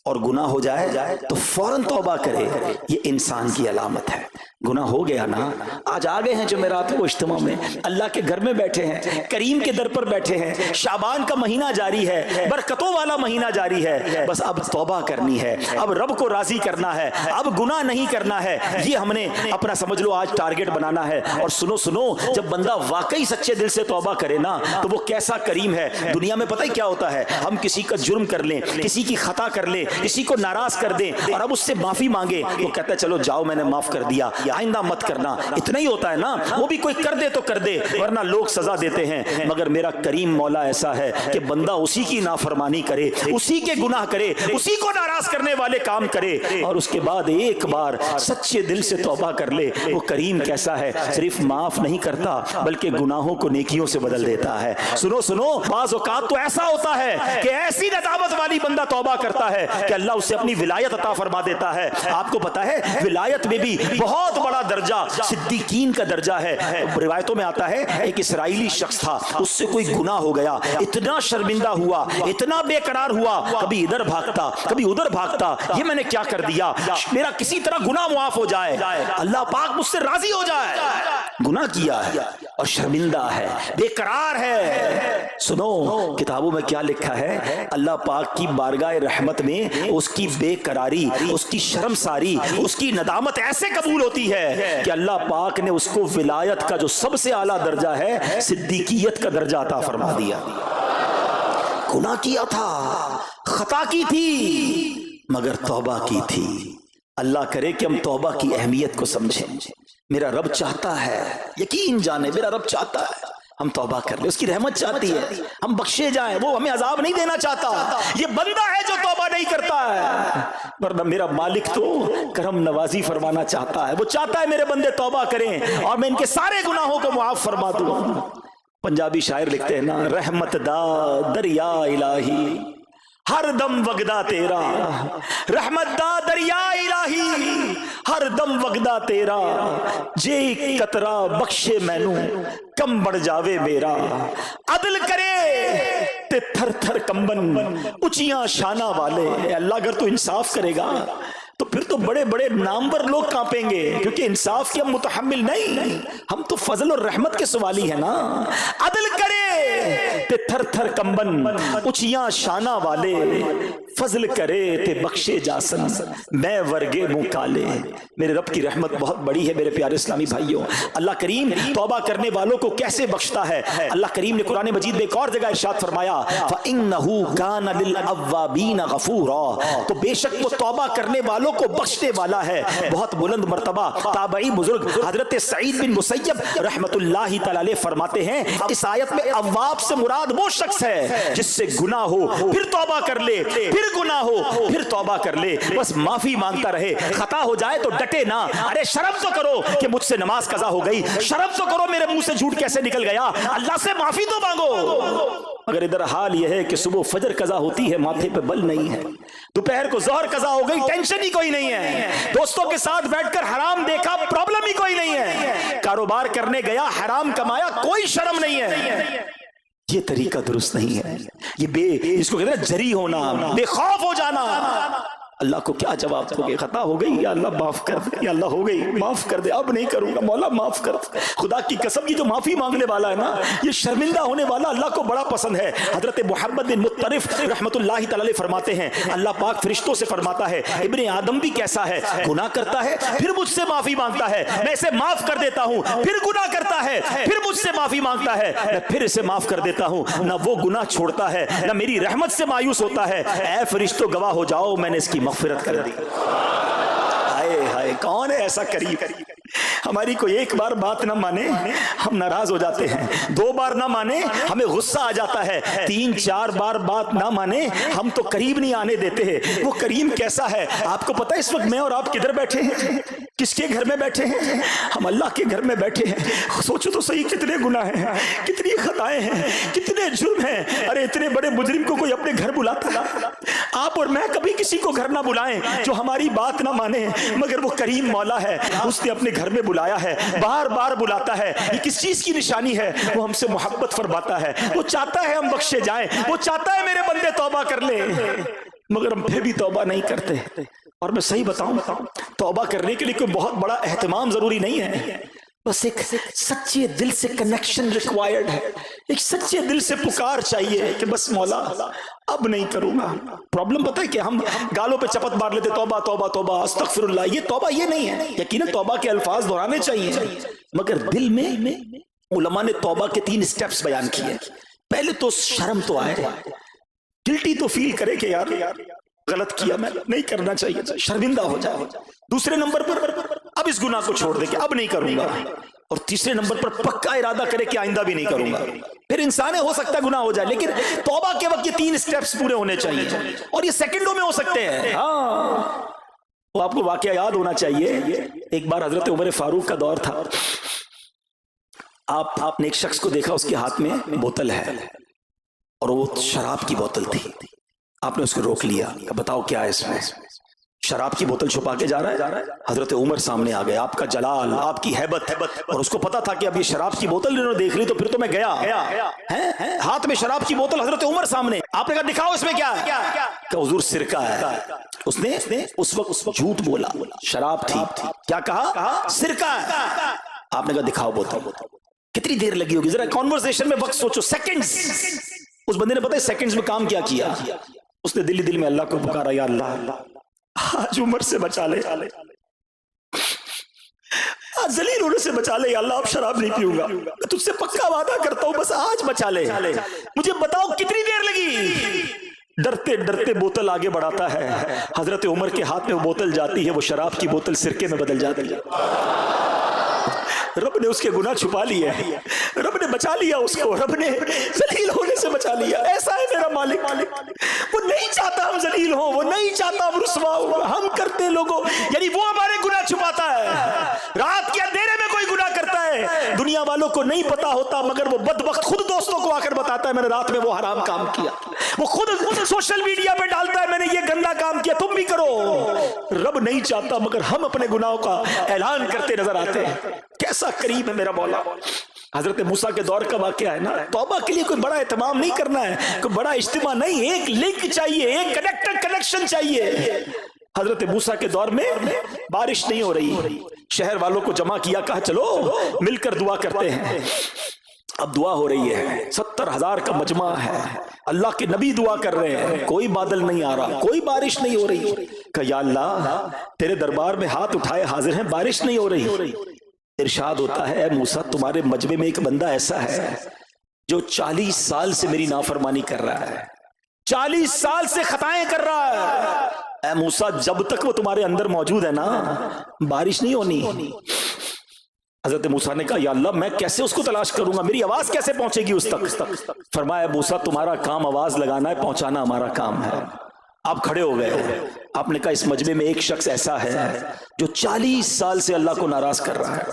اور گناہ ہو جائے تو فوراً توبہ کرے، یہ انسان کی علامت ہے۔ گناہ ہو گیا نا، آج آ گئے ہیں جمعرات کو اجتماع میں، اللہ کے گھر میں بیٹھے ہیں، کریم کے در پر بیٹھے ہیں، شعبان کا مہینہ جاری ہے، برکتوں والا مہینہ جاری ہے، بس اب توبہ کرنی ہے، اب رب کو راضی کرنا ہے، اب گناہ نہیں کرنا ہے، یہ ہم نے اپنا سمجھ لو آج ٹارگٹ بنانا ہے۔ اور سنو، جب بندہ واقعی سچے دل سے توبہ کرے نا تو وہ کیسا کریم ہے۔ دنیا میں پتہ ہی کیا ہوتا ہے، ہم کسی کا جرم کر لیں، کسی کی خطا کر لیں، کسی کو ناراض کر دیں اور اب اس سے معافی مانگے، وہ کہتا ہے چلو جاؤ میں نے معاف کر دیا، آئندہ مت کرنا، اتنا ہی ہوتا ہے نا۔ وہ بھی کوئی کر دے تو کر دے، ورنہ لوگ سزا دیتے ہیں، مگر میرا کریم مولا ایسا ہے کہ بندہ اسی کی نافرمانی کرے، اسی کے گناہ کرے، اسی کو ناراض کرنے والے کام کرے اور اس کے بعد ایک بار سچے دل سے توبہ کر لے۔ وہ کریم کیسا ہے، صرف معاف نہیں کرتا بلکہ گناہوں کو نیکیوں سے بدل دیتا ہے۔ سنو، بعض اوقات تو ایسا ہوتا ہے کہ ایسی ندامت والی بندہ توبہ کرتا ہے کہ اللہ اسے اپنی ولایت عطا فرما دیتا ہے۔ آپ کو پتا ہے ولایت میں بھی بہت بڑا درجہ صدیقین کا درجہ ہے۔ روایتوں میں آتا ہے ایک اسرائیلی شخص تھا، اس سے کوئی گناہ ہو گیا، اتنا شرمندہ ہوا، اتنا بے قرار ہوا، کبھی ادھر بھاگتا کبھی ادھر بھاگتا، یہ میں نے کیا کر دیا، میرا کسی طرح گناہ معاف ہو جائے، اللہ پاک مجھ سے راضی ہو جائے۔ گناہ کیا ہے اور شرمندہ ہے، بے قرار ہے۔ سنو کتابوں میں کیا لکھا ہے، اللہ پاک کی بارگاہ رحمت میں اس کی بے قراری، اس کی شرمساری، اس کی ندامت ایسے قبول ہوتی ہے کہ اللہ پاک نے اس کو ولایت کا جو سب سے اعلیٰ درجہ ہے، صدیقیت کا درجہ عطا فرما دیا۔ گناہ کیا تھا، خطا کی تھی، مگر توبہ کی تھی۔ اللہ کرے کہ ہم توبہ کی اہمیت کو سمجھیں۔ میرا رب چاہتا ہے، یقین جانے میرا رب چاہتا ہے ہم توبہ کر لیں، اس کی رحمت چاہتی ہے ہم بخشے جائیں، وہ ہمیں عذاب نہیں دینا چاہتا۔ یہ بندہ ہے جو توبہ نہیں کرتا ہے، ورنہ میرا مالک تو کرم نوازی فرمانا چاہتا ہے، وہ چاہتا ہے میرے بندے توبہ کریں اور میں ان کے سارے گناہوں کو معاف فرما دوں۔ پنجابی شاعر لکھتے ہیں نا، رحمت دا دریا الہی ہر دم وگدا تیرا، رحمت دا دریا الہی ہر دم وگدا تیرا، جے قطرہ بخشے مینوں کم بڑھ جاوے میرا، عدل کرے تے تھر تھر کمبن اونچیاں شانہ والے۔ اے اللہ اگر تو انصاف کرے گا تو پھر تو بڑے بڑے نامور لوگ کانپیں گے، کیونکہ انصاف کے ہم متحمل نہیں، ہم تو فضل اور رحمت کے سوالی ہیں نا۔ عدل کرے تے تھر تھر کمبن اونچیاں شانہ والے، فضل کرے تے بخشے جاسن میں ورگے منہ کالے۔ میرے رب کی رحمت بہت بڑی ہے میرے پیارے اسلامی بھائیوں۔ اللہ کریم توبہ کرنے والوں کو کیسے بخشتا ہے، اللہ کریم نے قرآن مجید میں ایک اور جگہ ارشاد فرمایا فَإِنَّهُ كَانَ لِلْأَوَّابِينَ غَفُورًا، تو بے شک وہ توبہ کرنے والوں کو بخشنے والا ہے۔ بہت بلند مرتبہ تابعی بزرگ حضرت سعید بن مسیب رحمت اللہ تعالی علیہ فرماتے ہیں اس آیت میں اواب سے مراد وہ شخص ہے جس سے گناہ ہو پھر توبہ کر لے، پھر گناہ ہو پھر توبہ کر لے، بس معافی مانگتا رہے۔ خطا ہو جائے تو ڈٹے نہ، ارے شرم تو کرو کہ مجھ سے نماز قضا ہو گئی، شرم تو کرو میرے منہ سے جھوٹ کیسے نکل گیا، اللہ سے معافی تو مانگو۔ مگر ادھر حال یہ ہے کہ صبح فجر قضا ہوتی ہے، ماتھے پہ بل نہیں ہے، دوپہر کو ظہر قضا ہو گئی، ٹینشن ہی کوئی نہیں ہے، دوستوں کے ساتھ بیٹھ کر حرام دیکھا، پرابلم ہی کوئی نہیں ہے، کاروبار کرنے گیا حرام کمایا، کوئی شرم نہیں ہے۔ یہ طریقہ درست نہیں ہے، یہ جس کو کہتے ہیں جری ہونا، بے خوف ہو جانا۔ اللہ کو کیا جواب دو گے؟ خطا ہو گئی، یا اللہ معاف کر دے، یا اللہ ہو گئی معاف کر دے، اب نہیں کروں گا، مولا معاف کر دے۔ خدا کی قسم، یہ جو معافی مانگنے والا ہے نا، یہ شرمندہ ہونے والا اللہ کو بڑا پسند ہے۔ حضرت محمد بن مطرف رحمت اللہ تعالی علیہ فرماتے ہیں، اللہ پاک فرشتوں سے فرماتا ہے ابن آدم بھی کیسا ہے، گناہ کرتا ہے پھر مجھ سے معافی مانگتا ہے، میں اسے معاف کر دیتا ہوں، پھر گناہ کرتا ہے پھر مجھ سے معافی مانگتا ہے، میں پھر اسے معاف کر دیتا ہوں، نہ وہ گناہ چھوڑتا ہے نہ میری رحمت سے مایوس ہوتا ہے۔ اے فرشتوں گواہ ہو جاؤ، میں نے اس کی مغفرت کر دی۔ ہائے ہائے، کون ہے ایسا قریب؟ ہماری کوئی ایک بار بات نہ مانے ہم ناراض ہو جاتے ہیں، دو بار نہ مانے ہمیں غصہ آ جاتا ہے، تین چار بار بات نہ مانے ہم تو قریب نہیں آنے دیتے ہیں۔ وہ کریم کیسا ہے آپ کو پتہ ہے؟ اس وقت میں اور آپ کدھر بیٹھے ہیں؟ کس کے گھر میں بیٹھے ہیں؟ ہم اللہ کے گھر میں بیٹھے ہیں۔ سوچو تو صحیح، کتنے گناہ ہیں، کتنی خطائیں ہیں، کتنے جرم ہیں۔ ارے اتنے بڑے مجرم کو کوئی اپنے گھر بلاتا ہے؟ آپ اور میں کبھی کسی کو گھر نہ بلائیں جو ہماری بات نہ مانے، مگر وہ کریم مولا ہے، اس نے اپنے گھر میں بلایا ہے، بار بار بلاتا ہے۔ یہ کس چیز کی نشانی ہے؟ وہ ہم سے محبت فرماتا ہے، وہ چاہتا ہے ہم بخشے جائیں، وہ چاہتا ہے میرے بندے توبہ کر لیں، مگر ہم پھر بھی توبہ نہیں کرتے۔ اور میں صحیح بتاؤں، توبہ کرنے کے لیے کوئی بہت بڑا اہتمام ضروری نہیں ہے، بس ایک سچے دل سے کنیکشن ریکوائرڈ ہے، ایک سچے دل سے پکار چاہیے کہ بس مولا اب نہیں کروں گا۔ پرابلم پتہ ہے کہ ہم گالوں پہ چپت مار لیتے، توبہ توبہ توبہ استغفر اللہ۔ یہ توبہ یہ نہیں ہے، یقیناً توبہ کے الفاظ دہرانے چاہیے، مگر دل میں علماء نے توبہ کے 3 سٹیپس بیان کیے۔ پہلے تو شرم تو آئے، گلٹی تو فیل کرے کہ یار غلط کیا، میں نہیں کرنا چاہیے، شرمندہ ہو جائے۔ دوسرے نمبر پر اب اس گناہ کو چھوڑ دے کہ اب نہیں کروں گا، اور تیسرے نمبر پر پکا ارادہ کرے کہ آئندہ بھی نہیں کروں گا۔ پھر انسان ہو سکتا ہے گناہ ہو جائے، لیکن توبہ کے وقت یہ 3 سٹیپس پورے ہونے چاہیے، اور یہ سیکنڈوں میں ہو سکتے ہیں۔ ہاں، وہ آپ کو واقعہ یاد ہونا چاہیے۔ ایک بار حضرت عمر فاروق کا دور تھا، آپ نے ایک شخص کو دیکھا، اس کے ہاتھ میں بوتل ہے اور وہ شراب کی بوتل تھی۔ آپ نے اس کو روک لیا، بتاؤ کیا ہے اس میں؟ شراب کی بوتل چھپا کے جا رہا ہے۔ حضرت عمر سامنے آ گئے، آپ کا جلال، آپ کی ہیبت، اور اس کو پتا تھا کہ اب یہ شراب کی بوتل انہوں نے دیکھ لی تو پھر تو میں گیا۔ ہاتھ میں شراب کی بوتل، حضرت عمر سامنے، آپ نے کہا دکھاؤ اس میں کیا ہے؟ کہ حضور سرکہ ہے۔ اس نے اس وقت جھوٹ بولا، شراب تھی، کیا کہا؟ سرکہ ہے۔ آپ نے کہا دکھاؤ بوتل۔ کتنی دیر لگی ہوگی؟ ذرا کانورسیشن میں وقت سوچو، سیکنڈز۔ اس بندے نے پتہ ہے سیکنڈز میں کام کیا کیا؟ اس نے دل ہی دل میں اللہ کو پکارا، یا اللہ آج عمر سے بچا لے، آج ذلیل ہونے سے بچا لے، یا اللہ اب شراب نہیں پیوں گا، میں تجھ سے پکا وعدہ کرتا ہوں، بس آج بچا لے۔ مجھے بتاؤ کتنی دیر لگی؟ ڈرتے ڈرتے بوتل آگے بڑھاتا ہے، حضرت عمر کے ہاتھ میں وہ بوتل جاتی ہے، وہ شراب کی بوتل سرکے میں بدل جاتی ہے۔ رب نے اس کے گناہ چھپا لیے، رب نے بچا لیا اس کو، رب نے ذلیل ہونے سے بچا لیا۔ ایسا ہے میرا مالک، وہ نہیں چاہتا ہم ذلیل ہوں، وہ نہیں چاہتا ہم رسوا ہوں، ہم کرتے لوگوں، یعنی وہ ہمارے گناہ چھپاتا ہے۔ رات کے اندھیرے میں کوئی گناہ کرتا ہے، دنیا والوں کو نہیں پتا ہوتا، مگر وہ بدبخت خود دوستوں کو آ کر بتاتا ہے میں نے رات میں وہ حرام کام کیا، وہ خود سوشل میڈیا پہ ڈالتا ہے میں نے یہ گندا کام کیا، تم بھی کرو۔ رب نہیں چاہتا، مگر ہم اپنے گناہوں کا اعلان کرتے نظر آتے ہیں۔ کیسا قریب ہے میرا مولا۔ حضرت موسیٰ کے دور کا واقعہ ہے نا، توبہ کے لیے کوئی بڑا اہتمام نہیں کرنا ہے، کوئی بڑا اجتماع نہیں، ایک لنک چاہیے، ایک کنیکشن چاہیے۔ حضرت موسیٰ کے دور میں بارش نہیں ہو رہی، شہر والوں کو جمع کیا، کہا چلو مل کر دعا کرتے ہیں۔ اب دعا ہو رہی ہے، 70,000 کا مجمع ہے، اللہ کے نبی دعا کر رہے ہیں، کوئی بادل نہیں آ رہا، کوئی بارش نہیں ہو رہی۔ کہ یا اللہ تیرے دربار میں ہاتھ اٹھائے حاضر ہیں، بارش نہیں ہو رہی۔ ارشاد ہوتا ہے اے موسیٰ تمہارے مجمع میں ایک بندہ ایسا ہے جو 40 سال سے میری نافرمانی کر رہا ہے، 40 سال سے خطائیں کر رہا ہے۔ اے موسیٰ جب تک وہ تمہارے اندر موجود ہے نا بارش نہیں ہونی۔ حضرت موسیٰ نے کہا یا اللہ میں کیسے اس کو تلاش کروں گا، میری آواز کیسے پہنچے گی اس تک؟ فرمایا موسیٰ تمہارا کام آواز لگانا ہے، پہنچانا ہمارا کام ہے۔ آپ کھڑے ہو گئے، آپ نے کہا اس مجمع میں ایک شخص ایسا ہے جو 40 سال سے اللہ کو ناراض کر رہا ہے،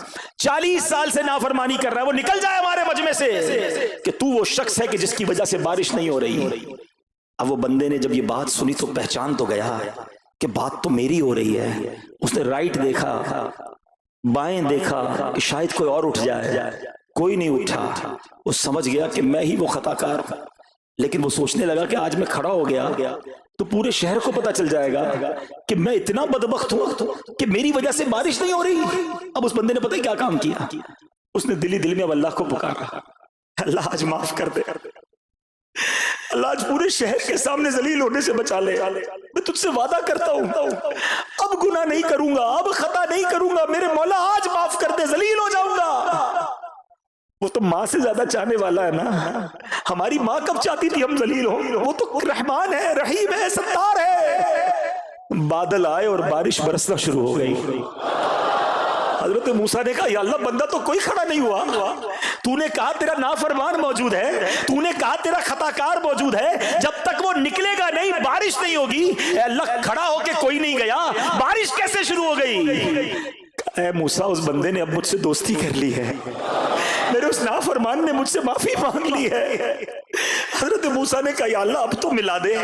40 سال سے نافرمانی کر رہا ہے، وہ نکل جائے ہمارے مجمع سے، کہ تو وہ شخص ہے کہ جس کی وجہ سے بارش نہیں ہو رہی۔ اب وہ بندے نے جب یہ بات سنی تو پہچان تو گیا کہ بات تو میری ہو رہی ہے۔ اس نے رائٹ دیکھا، بائیں دیکھا کہ شاید کوئی اور اٹھ جائے، کوئی نہیں اٹھا۔ وہ سمجھ گیا کہ میں ہی وہ خطا کار ہوں، لیکن وہ سوچنے لگا کہ آج میں کھڑا ہو گیا تو پورے شہر کو پتا چل جائے گا کہ میں اتنا بدبخت ہوں کہ میری وجہ سے بارش نہیں ہو رہی۔ اب اس بندے نے پتہ ہی کیا کام کیا، اس نے دل میں اب اللہ کو پکارا، اللہ آج معاف کر دے، اللہ آج پورے شہر کے سامنے ذلیل ہونے سے بچا لے، میں تجھ سے وعدہ کرتا ہوں اب گناہ نہیں کروں گا، اب خطا نہیں کروں گا، میرے مولا آج معاف کر دے، ذلیل ہو جاؤں گا۔ وہ تو ماں سے زیادہ چاہنے والا ہے نا، ہماری ماں کب چاہتی تھی ہم ذلیل ہوں؟ وہ تو رحمان ہے، رحیم ہے، ستار ہے۔ بادل آئے اور بارش برسنا شروع ہو گئی۔ حضرت موسیٰ نے کہا یا اللہ بندہ تو کوئی کھڑا نہیں ہوا، تو نے کہا تیرا نافرمان موجود ہے، تو نے کہا تیرا خطا کار موجود ہے، جب تک وہ نکلے گا نہیں بارش نہیں ہوگی۔ اے اللہ کھڑا ہو کے کوئی نہیں گیا، بارش کیسے شروع ہو گئی؟ اے موسیٰ اس بندے نے اب مجھ سے دوستی کر لی ہے، میرے اس نافرمان نے مجھ سے معافی مانگ لی ہے۔ حضرت موسیٰ نے کہا یا اللہ اب تو ملا دے،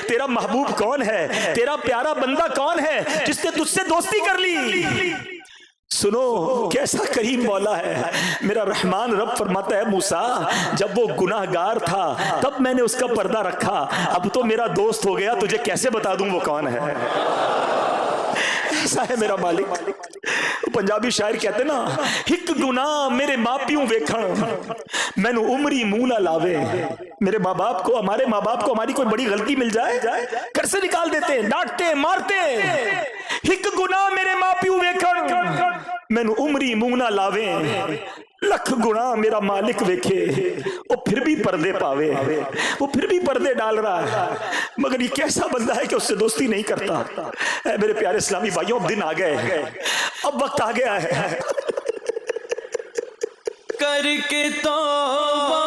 تیرا محبوب کون ہے، تیرا پیارا بندہ کون ہے جس نے تجھ سے دوستی کر لی؟ سنو کیسا کریم مولا ہے میرا رحمان رب۔ فرماتا ہے موسیٰ جب وہ گناہ گار تھا تب میں نے اس کا پردہ رکھا، اب تو میرا دوست ہو گیا، تجھے کیسے بتا دوں وہ کون ہے؟ ایسا ہے میرا مالک۔ پنجابی شاعر کہتے نا ہک گناہ میرے ماں پیوں ویکھن مینو عمری منہ نہ لاوے۔ میرے ماں باپ کو، ہمارے ماں باپ کو ہماری کوئی بڑی غلطی مل جائے گھر سے نکال دیتے، ڈانٹتے، مارتے۔ ہک گناہ میرے ماں پیوں ویکھن مینو عمری منہ نہ لاوے، لکھ گناہ میرا مالک ویکھے وہ پھر بھی پردے پاوے۔ وہ پھر بھی پردے ڈال رہا ہے، مگر یہ کیسا بندہ ہے کہ اس سے دوستی نہیں کرتا۔ اے میرے پیارے اسلامی بھائیوں اب دن آ گئے، اب وقت آ گیا ہے کر کے توبہ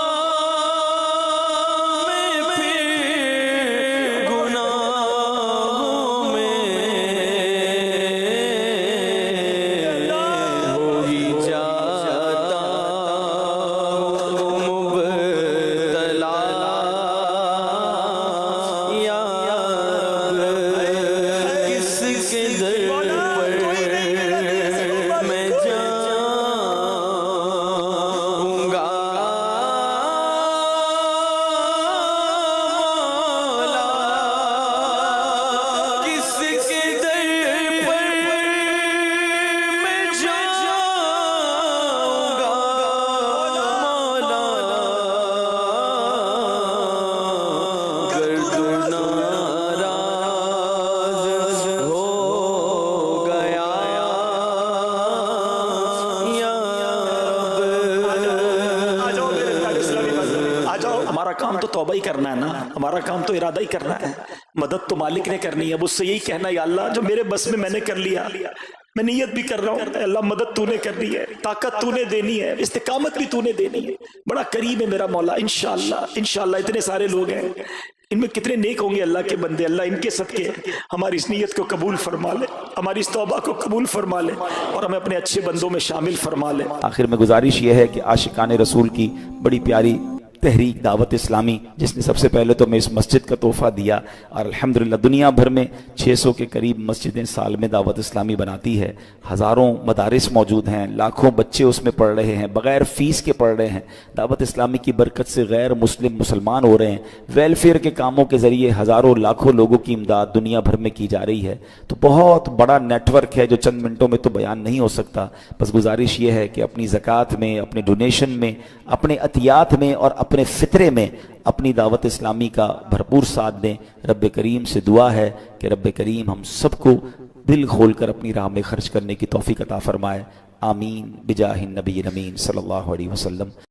توبہ ہی کرنا ہے نا، ہمارا کام تو ارادہ ہی کرنا ہے، مدد تو مالک نے کرنی ہے۔ اب اس سے یہی کہنا یا اللہ جو میرے بس میں نے کر لیا، میں نیت بھی کر رہا ہوں اللہ مدد تو نے کرنی ہے، طاقت تو نے دینی ہے، استقامت بھی تو نے دینی ہے۔ بڑا کریم ہے میرا مولا، انشاءاللہ انشاءاللہ۔ اتنے سارے لوگ ہیں، ان میں کتنے نیک ہوں گے اللہ کے بندے، اللہ ان کے صدقے ہماری اس نیت کو قبول فرما لے، ہماری اس توبہ کو قبول فرما لے اور ہمیں اپنے اچھے بندوں میں شامل فرما لے۔ آخر میں گزارش یہ ہے کہ عاشقان رسول کی بڑی پیاری تحریک دعوت اسلامی جس نے سب سے پہلے تو میں اس مسجد کا تحفہ دیا، اور الحمدللہ دنیا بھر میں 600 کے قریب مسجدیں سال میں دعوت اسلامی بناتی ہے، ہزاروں مدارس موجود ہیں، لاکھوں بچے اس میں پڑھ رہے ہیں، بغیر فیس کے پڑھ رہے ہیں۔ دعوت اسلامی کی برکت سے غیر مسلم مسلمان ہو رہے ہیں، ویلفیئر کے کاموں کے ذریعے ہزاروں لاکھوں لوگوں کی امداد دنیا بھر میں کی جا رہی ہے۔ تو بہت بڑا نیٹ ورک ہے جو چند منٹوں میں تو بیان نہیں ہو سکتا۔ بس گزارش یہ ہے کہ اپنی زکوٰۃ میں، اپنے ڈونیشن میں، اپنے عطیات میں اور اپنے فطرے میں اپنی دعوت اسلامی کا بھرپور ساتھ دیں۔ رب کریم سے دعا ہے کہ رب کریم ہم سب کو دل کھول کر اپنی راہ میں خرچ کرنے کی توفیق عطا فرمائے۔ آمین بجاہ النبی الامین صلی اللہ علیہ وسلم۔